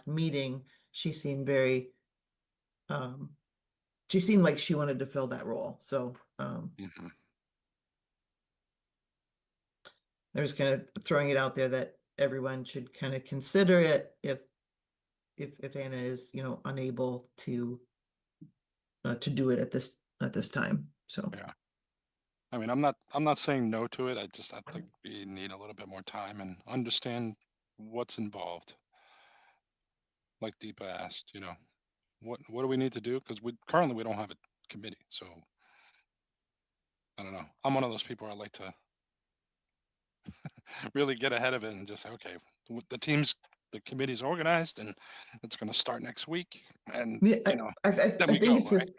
meeting, she seemed very, she seemed like she wanted to fill that role. So, I was kind of throwing it out there that everyone should kind of consider it if Anna is, unable to do it at this time. So yeah, I mean, I'm not saying no to it. I think we need a little bit more time and understand what's involved. Like Deepa asked, what do we need to do? Because currently we don't have a committee. So I don't know. I'm one of those people I like to really get ahead of it and just say, okay, the committee's organized and it's going to start next week. And, then we go, right?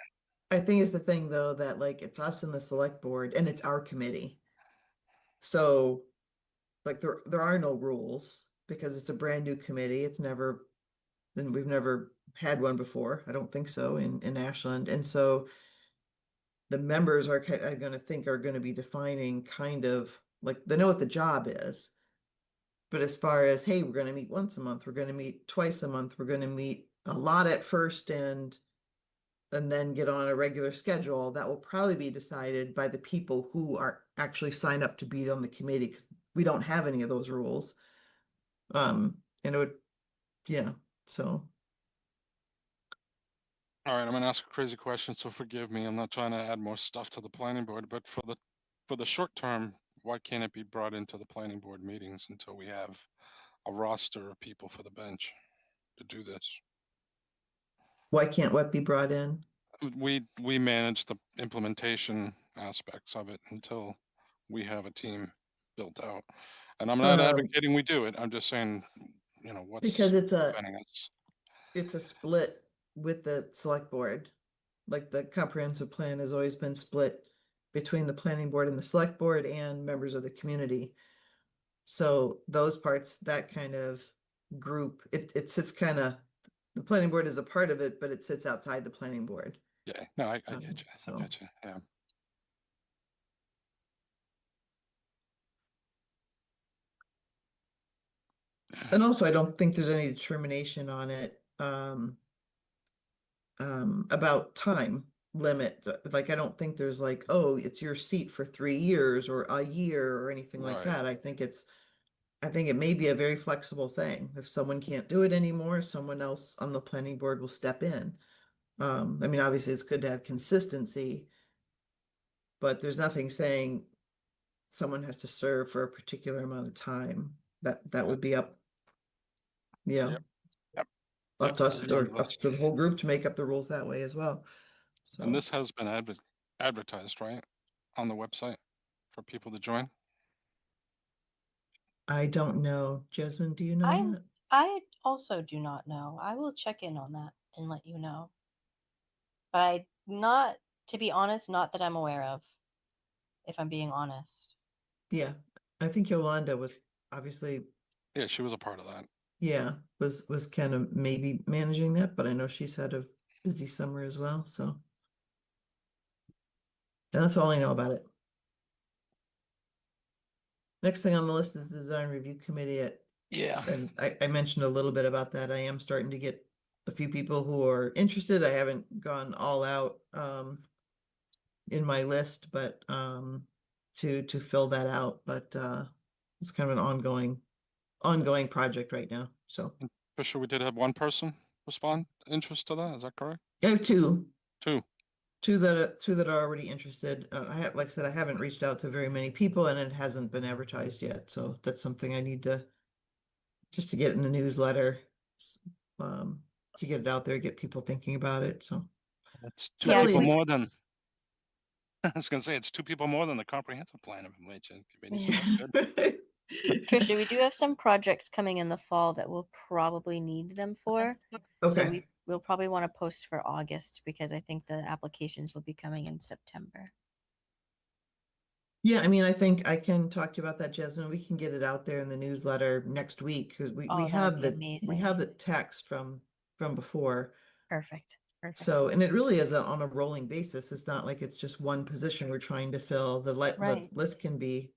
I think it's the thing though, that like, it's us and the select board and it's our committee. So like, there are no rules because it's a brand new committee. We've never had one before. I don't think so in Ashland. And so the members are going to be defining kind of like, they know what the job is. But as far as, hey, we're going to meet once a month, we're going to meet twice a month, we're going to meet a lot at first and then get on a regular schedule, that will probably be decided by the people who are actually signed up to be on the committee, because we don't have any of those rules. And it would, so. All right, I'm gonna ask a crazy question, so forgive me. I'm not trying to add more stuff to the planning board, but for the short term, why can't it be brought into the planning board meetings until we have a roster of people for the bench to do this? Why can't what be brought in? We manage the implementation aspects of it until we have a team built out. And I'm not advocating we do it. I'm just saying, what's because preventing us? it's a split with the select board. Like, the comprehensive plan has always been split between the planning board and the select board and members of the community. So those parts, that kind of group, it sits kind of, the planning board is a part of it, but it sits outside the planning board. Yeah, no, I get you. So. I get you. Yeah. And also, I don't think there's any determination on it about time limit. Like, I don't think there's like, oh, it's your seat for 3 years or a year or anything like Right. that. I think it may be a very flexible thing. If someone can't do it anymore, someone else on the planning board will step in. I mean, obviously, it's good to have consistency, but there's nothing saying someone has to serve for a particular amount of time. That would be up, Yep. up to us or Regardless. up to the whole group to make up the rules that way as well. So. And this has been advertised, right, on the website for people to join? I don't know. Jasmine, do you know that? I also do not know. I will check in on that and let you know. But to be honest, not that I'm aware of, if I'm being honest. Yeah, I think Yolanda was obviously, Yeah, she was a part of that. yeah, was kind of maybe managing that, but I know she's had a busy summer as well, so. And that's all I know about it. Next thing on the list is the design review committee. Yeah. And I mentioned a little bit about that. I am starting to get a few people who are interested. I haven't gone all out in my list, but to fill that out. But it's kind of an ongoing project right now. So For sure, we did have one person respond interest to that. Is that correct? I have two. Two that are already interested. Like I said, I haven't reached out to very many people, and it hasn't been advertised yet. So that's something I need to just to get in the newsletter, to get it out there, get people thinking about it. So that's two people more than. I was gonna say it's two people more than the comprehensive plan implementation committee. So that's good. Trisha, we do have some projects coming in the fall that we'll probably need them for. Okay. So we'll probably want to post for August because I think the applications will be coming in September. Yeah, I mean, I think I can talk to you about that, Jasmine. We can get it out there in the newsletter next week because we have we have the text from before. Perfect. So, and it really is on a rolling basis. It's not like it's just one position we're trying to fill. The list can be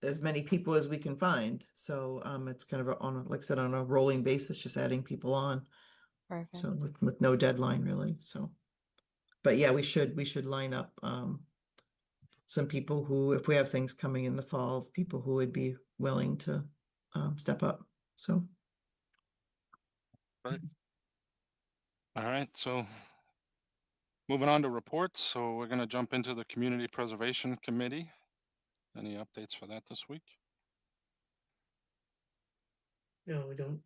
as many people as we can find. So, it's kind of like I said, on a rolling basis, just adding people on. Perfect. So with no deadline really. So, but yeah, we should line up some people who, if we have things coming in the fall, people who would be willing to step up. So. Right. All right, so moving on to reports. So we're going to jump into the Community Preservation Committee. Any updates for that this week? No, we don't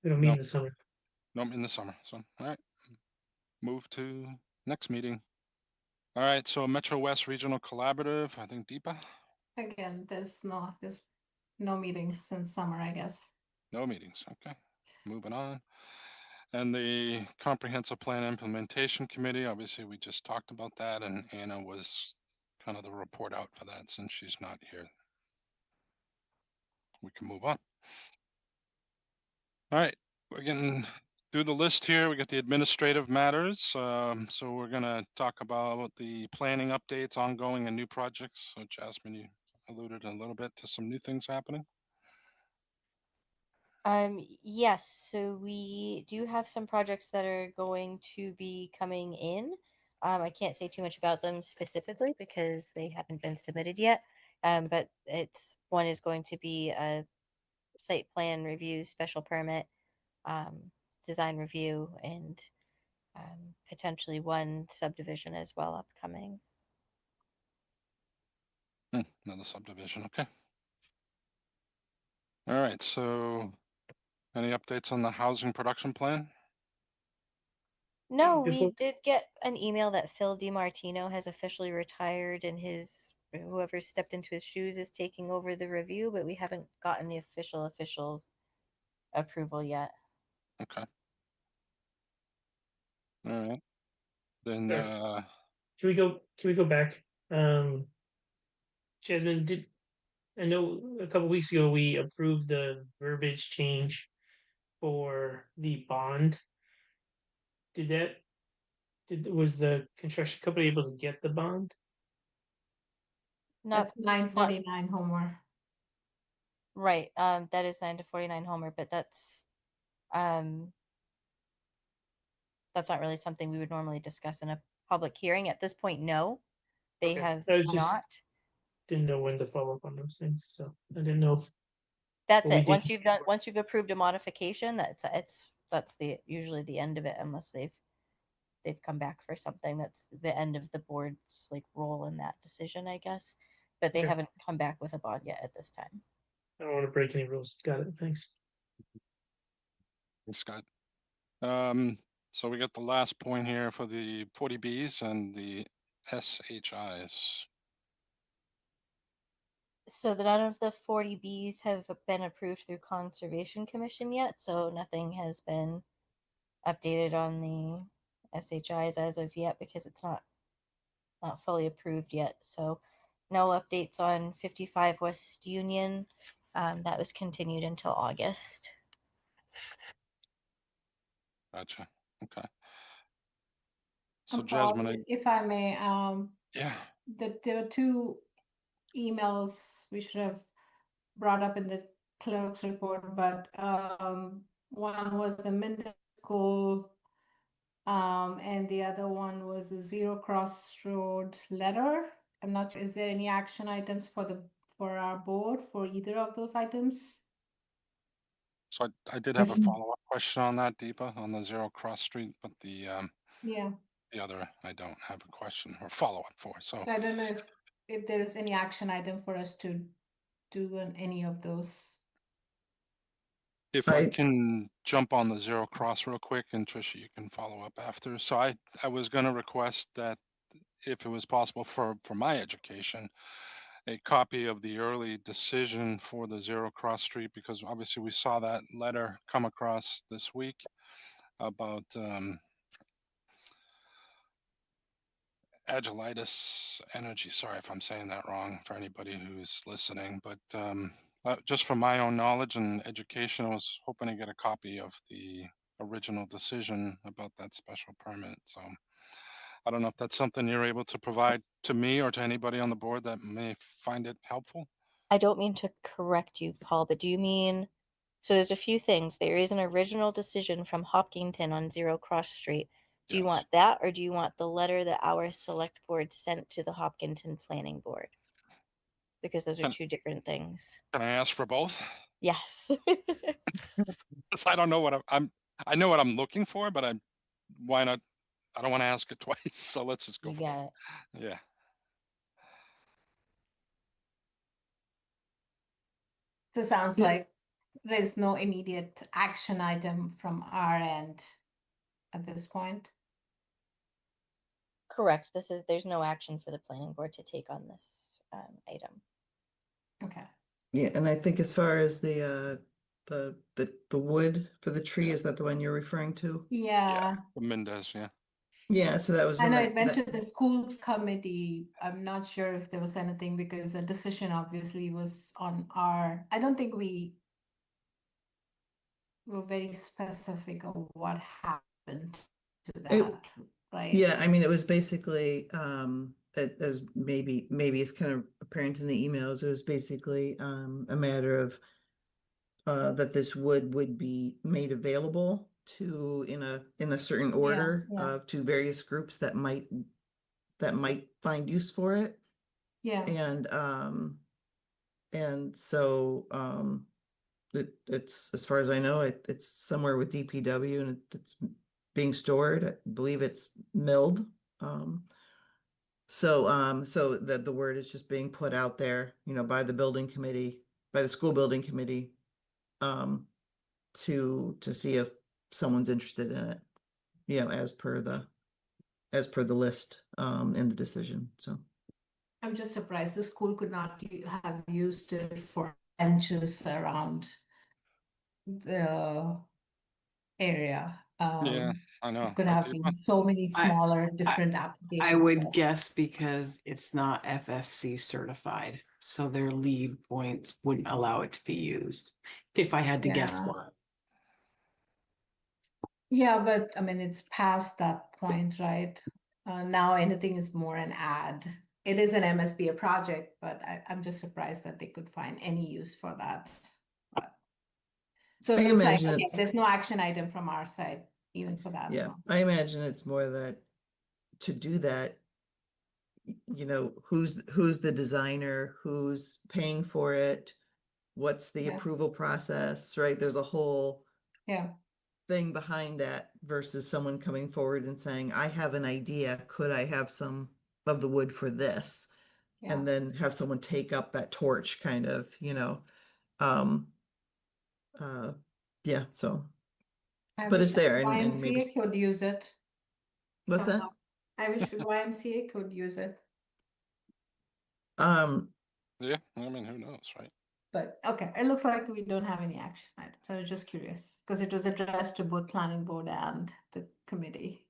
meet in the summer. No, in the summer. So, all right. Move to next meeting. All right, so Metro West Regional Collaborative, I think Deepa? Again, there's no meetings since summer, I guess. No meetings, okay. Moving on. And the Comprehensive Plan Implementation Committee, obviously we just talked about that, and Anna was kind of the report out for that since she's not here. We can move on. All right, we're getting through the list here. We got the administrative matters. So we're gonna talk about the planning updates, ongoing and new projects. So Jasmine, you alluded a little bit to some new things happening. Yes, so we do have some projects that are going to be coming in. I can't say too much about them specifically because they haven't been submitted yet. But one is going to be a site plan review, special permit, design review, and potentially one subdivision as well upcoming. Another subdivision, okay. All right, so any updates on the housing production plan? No, we did get an email that Phil DiMartino has officially retired and whoever stepped into his shoes is taking over the review, but we haven't gotten the official approval yet. Okay. All right. Then Can we go back? Jasmine, I know a couple weeks ago we approved the verbiage change for the bond. Was the construction company able to get the bond? Not, That's 949 Homer. Right, that is 9 to 49 Homer, but that's not really something we would normally discuss in a public hearing. At this point, no, they Okay. have I was just not. didn't know when to follow up on those things, so I didn't know if That's we it. did. Once you've approved a modification, that's usually the end of it, unless they've come back for something. That's the end of the board's like role in that decision, I guess. But they Okay. haven't come back with a bond yet at this time. I don't want to break any rules. Got it. Thanks. Thanks, Scott. So we got the last point here for the 40Bs and the SHIs. So none of the 40Bs have been approved through Conservation Commission yet, so nothing has been updated on the SHIs as of yet because it's not fully approved yet. So no updates on 55 West Union. That was continued until August. Gotcha. Okay. So Paul, Jasmine, if I may, yeah, there were two emails we should have brought up in the clerk's report, but one was the Minden School, and the other one was the Zero Crossroad letter. I'm not sure, is there any action items for our board for either of those items? so I did have a follow-up question on that, Deepa, on the Zero Cross Street, but Yeah. the other I don't have a question or follow-up for. So So I don't know if there is any action item for us to do on any of those. if I can jump on the Zero Cross real quick, and Trisha, you can follow up after. So I was going to request that if it was possible for my education, a copy of the early decision for the Zero Cross Street, because obviously we saw that letter come across this week about Agilitis Energy. Sorry if I'm saying that wrong for anybody who's listening, but just from my own knowledge and education, I was hoping to get a copy of the original decision about that special permit. So I don't know if that's something you're able to provide to me or to anybody on the board that may find it helpful. I don't mean to correct you, Paul, but do you mean, so there's a few things. There is an original decision from Hopkinton on Zero Cross Street. Do you want that, or do you want the letter that our select board sent to the Hopkinton Planning Board? Because those are two different things. Can I ask for both? Yes. I don't know what I know what I'm looking for, but why not? I don't want to ask it twice, so let's just go You for got it. Yeah. So it sounds like there's no immediate action item from our end at this point. Correct. There's no action for the planning board to take on this item. Okay. Yeah, and I think as far as the wood for the tree, is that the one you're referring to? Yeah. The Mendez, yeah. Yeah, so that was I in know that, it went to the school committee. I'm not sure if there was anything because the decision obviously was on I don't think we were very specific of what happened to that, right? Yeah, I mean, it was basically as maybe it's kind of apparent in the emails, it was basically a matter of that this would be made available to in a certain order to various groups that might find use for it. Yeah. And so it's, as far as I know, it's somewhere with DPW and it's being stored. I believe it's milled. So that the word is just being put out there, by the building committee, by the school building committee, to see if someone's interested in it, as per the list, in the decision. So I'm just surprised the school could not have used it for benches around the area. Yeah, I know. It could I have did been one. so many smaller, different I applications. would but- guess because it's not FSC certified, so their lead points wouldn't allow it to be used. If I had to guess Yeah. one. Yeah, but I mean, it's past that point, right? Now anything is more an ad. It is an MSBA project, but I'm just surprised that they could find any use for that. But so I it looks like imagine okay, it's- there's no action item from our side, even for that Yeah, one. I imagine it's more that to do that, you know, who's the designer, who's paying for it, what's the Yeah. approval process, right? There's a whole Yeah. thing behind that versus someone coming forward and saying, I have an idea, could I have some of the wood for this? Yeah. And then have someone take up that torch kind of, you know. Um yeah, so I but wish it's there and YMCA maybe could use it. what's that? somehow. I wish YMCA could use it. Yeah, I mean, who knows, right? But okay, it looks like we don't have any action items. I was just curious because it was addressed to both planning board and the committee.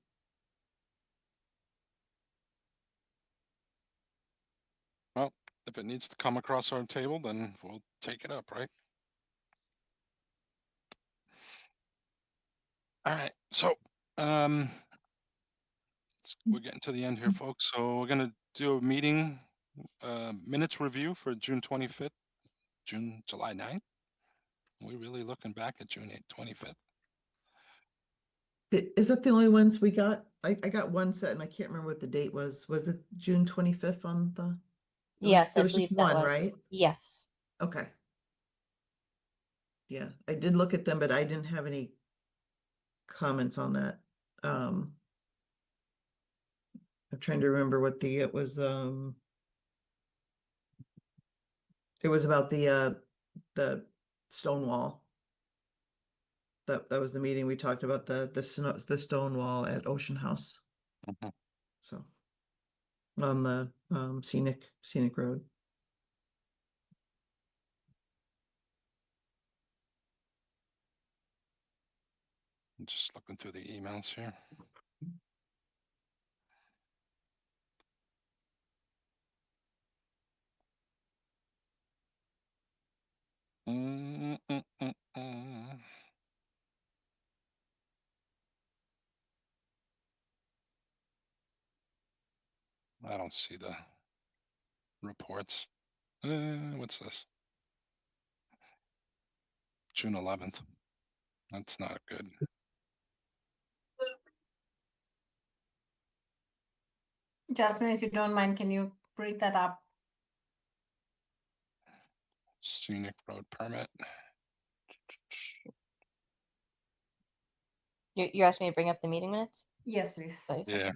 Well, if it needs to come across our table, then we'll take it up, right? All right, so we're getting to the end here, folks. So we're gonna do a meeting minutes review for June 25th, July 9th. We're really looking back at June 8th, 25th. Is that the only ones we got? I got one set and I can't remember what the date was. Was it June 25th on the? Yes, There I was believe just that one, was. right? Yes. Okay. Yeah, I did look at them, but I didn't have any comments on that. I'm trying to remember what it was about the stone wall. That was the meeting we talked about the stone wall at Ocean House. Mhm. So on the scenic road. I'm just looking through the emails here. Mm, mm, mm, mm. I don't see the reports. What's this? June 11th. That's not good. Jasmine, if you don't mind, can you break that up? Scenic road permit. You're asking me to bring up the meeting minutes? Yes, please. Yeah.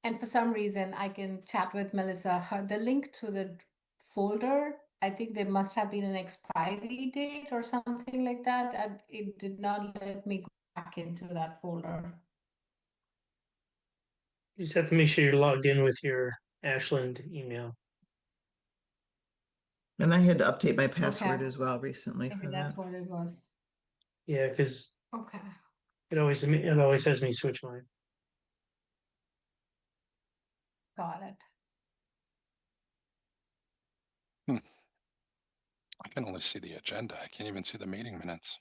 And for some reason, I can chat with Melissa. The link to the folder, I think there must have been an expiry date or something like that. And it did not let me go back into that folder. You just have to make sure you're logged in with your Ashland email. And I had to update my password Okay. as well recently Maybe for that's that. what it was. Yeah, because Okay. it always has me switch mine. Got it. I can only see the agenda. I can't even see the meeting minutes.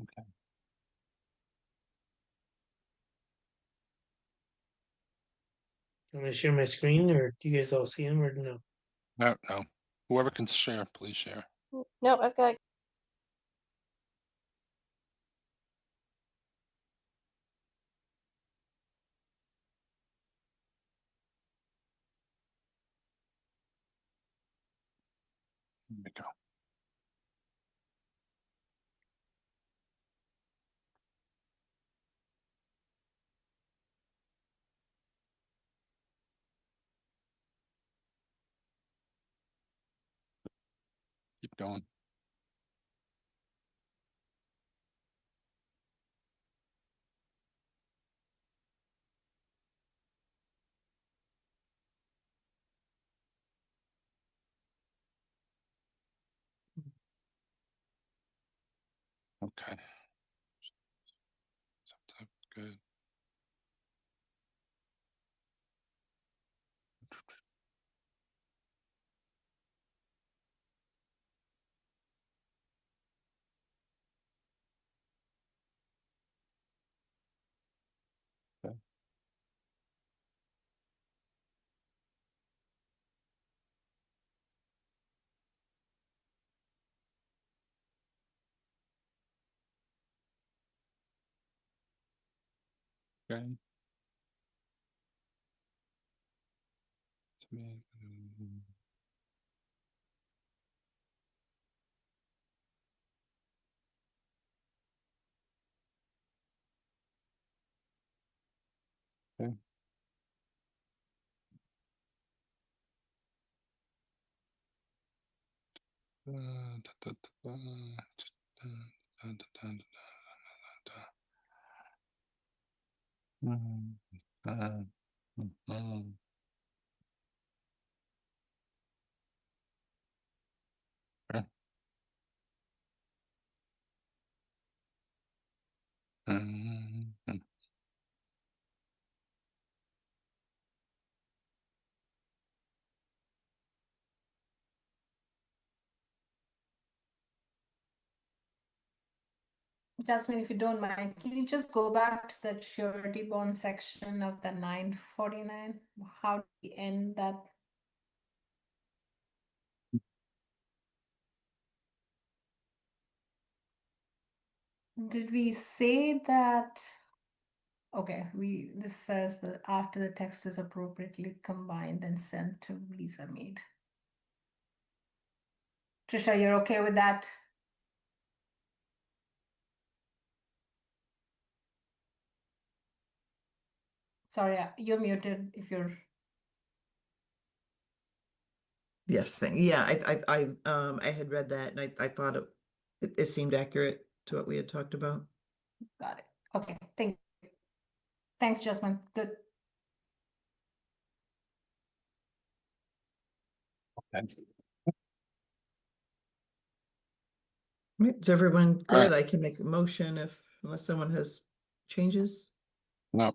Okay. I'm going to share my screen, or do you guys all see them, or no? No. Whoever can share, please share. No, I've got. Here we go. Keep going. Okay. Good. Okay. Okay. To me, okay. Okay. Jasmine, if you don't mind, can you just go back to that surety bond section of the 949? How do we end that? Did we say that? Okay, this says that after the text is appropriately combined and sent to Lisa Mead. Trisha, you're okay with that? Sorry, you're muted if you're. Yes, yeah, I had read that and I thought it seemed accurate to what we had talked about. Got it. Okay, thanks, Jasmine. Good. Right, is everyone All right. good? I can make a motion unless someone has changes. No,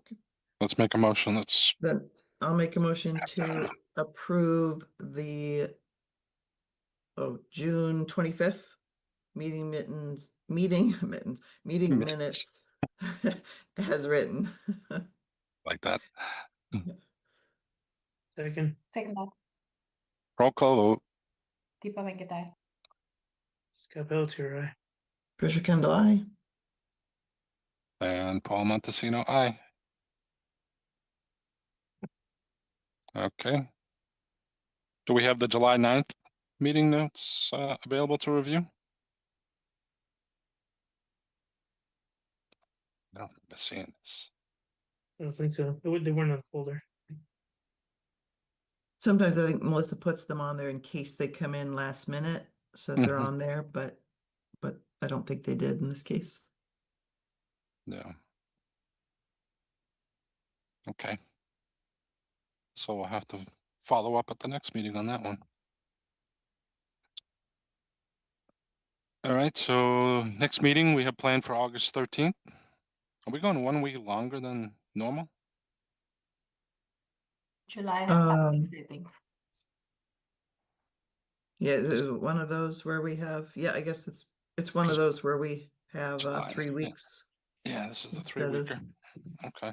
let's make a motion. Then I'll make a motion to approve the June 25th meeting minutes as written. Like that. Second. Second that. Roll call vote. Deepa Venkatai. Scott Pelletier, aye. Trisha Kendall, aye. And Paul Montesino, aye. Okay. Do we have the July 9th meeting notes available to review? No, I'm seeing this. I don't think so. They weren't on the folder. Sometimes I think Melissa puts them on there in case they come in last minute, so that they're Mhm. on there, but I don't think they did in this case. Yeah. Okay. So we'll have to follow up at the next meeting on that one. All right, so next meeting we have planned for August 13th. Are we going 1 week longer than normal? July has 5 weeks, I think. Yeah, is it one of those where we have, yeah, I guess it's one of those where we have July, 3 yeah. weeks. Yeah, this is a instead of- 3-weeker. Okay.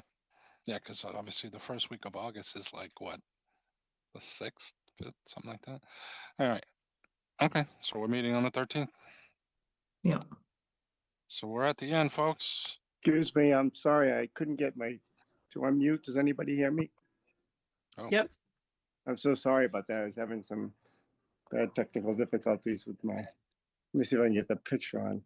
Yeah, because obviously the first week of August is like what? The 6th, 5th, something like that. All right. Okay, so we're meeting on the 13th. Yeah. So we're at the end, folks. Excuse me, I'm sorry, I couldn't get to unmute. Does anybody hear me? Oh. Yep. I'm so sorry about that. I was having some bad technical difficulties with let me see if I can get the picture on.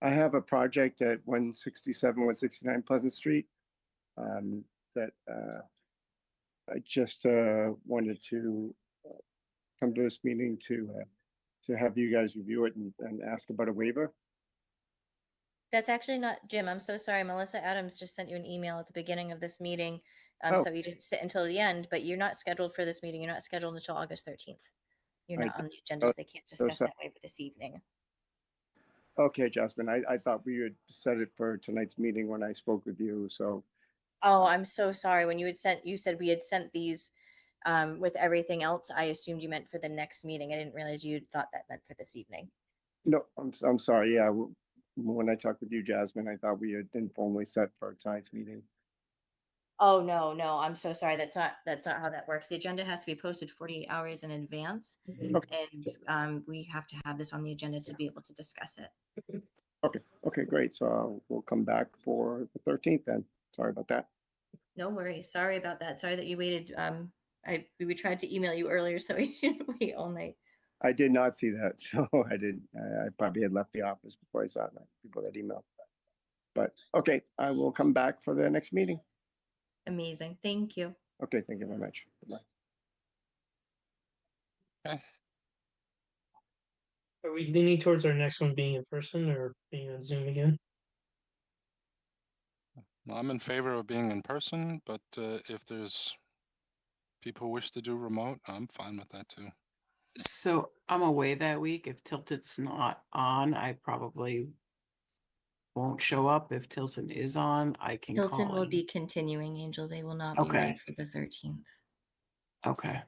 I have a project at 167, 169 Pleasant Street that I just wanted to come to this meeting to have you guys review it and ask about a waiver. That's actually not Jim. I'm so sorry. Melissa Adams just sent you an email at the beginning of this meeting. Oh. So you didn't sit until the end, but you're not scheduled for this meeting. You're not scheduled until August 13th. You're I not did. on the agenda, Oh, so they can't discuss so- that waiver this evening. Okay, Jasmine, I thought we had set it for tonight's meeting when I spoke with you, so. Oh, I'm so sorry. When you said we had sent these with everything else, I assumed you meant for the next meeting. I didn't realize you thought that meant for this evening. No, I'm sorry, yeah, when I talked with you, Jasmine, I thought we had informally set for tonight's meeting. Oh, no, no, I'm so sorry. That's not how that works. The agenda has to be posted 48 hours in advance. And we have to have this on the agenda to be able to discuss it. Okay, great, so we'll come back for the 13th then. Sorry about that. No worries. Sorry about that. Sorry that you waited. We tried to email you earlier, so we didn't wait all night. I did not see that, so I probably had left the office before I saw that, people that emailed. But, okay, I will come back for the next meeting. Amazing. Thank you. Okay, thank you very much. Bye. Okay. Are we leaning towards our next one being in person or being on Zoom again? Well, I'm in favor of being in person, but if there's people who wish to do remote, I'm fine with that too. So I'm away that week. If Tilton's not on, I probably won't show up. If Tilton is on, I can Hilton call will in. be continuing, Angel. They will not be Okay. meeting for the 13th. Okay.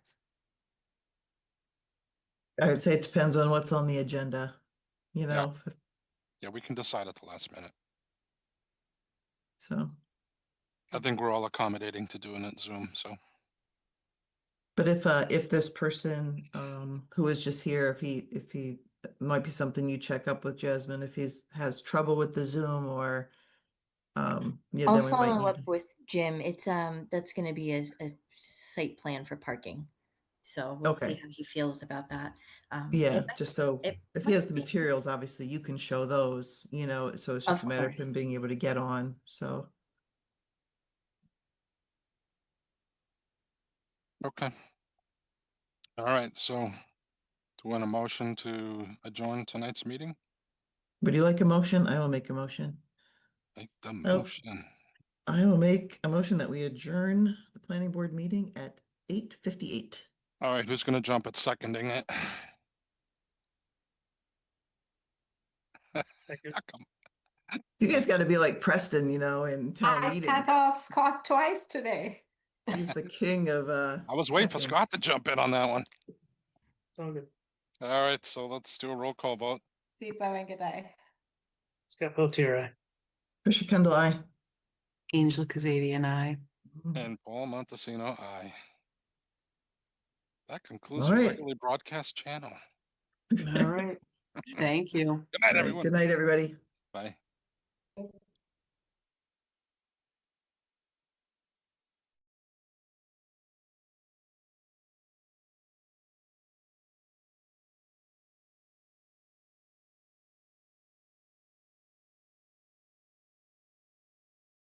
I would say it depends on what's on the agenda, you know, Yeah, we can decide at the last minute. so. I think we're all accommodating to doing it Zoom, so. But if this person who is just here, if he might be something you check up with Jasmine, if has trouble with the Zoom or yeah, I'll then we might follow need up to. with Jim. It's that's going to be a site plan for parking, so we'll see Okay. how he feels about that. Yeah, just so it if he has might the be. materials, obviously you can show those, you know, so it's just Of a matter of him course. being able to get on. So Okay. All right, so do you want a motion to adjourn tonight's meeting? would you like a motion? I will make a motion. Make the Oh. motion. I will make a motion that we adjourn the planning board meeting at 8:58. All right, who's gonna jump at seconding it? How come? You guys got to be like Preston, you know, in town I meeting. cut off Scott twice today. He's the king of I was waiting for seconds. Scott to jump in on that one. It's all good. All right, so let's do a roll call vote. Deepa Venkatai. Scott Peltier, Trisha Kendall, aye. Angel Kazadi and I. And Paul Montesino, aye. That concludes All the right. regularly broadcast channel. All right. Thank you. Good night, All right, everyone. good night, everybody. Bye.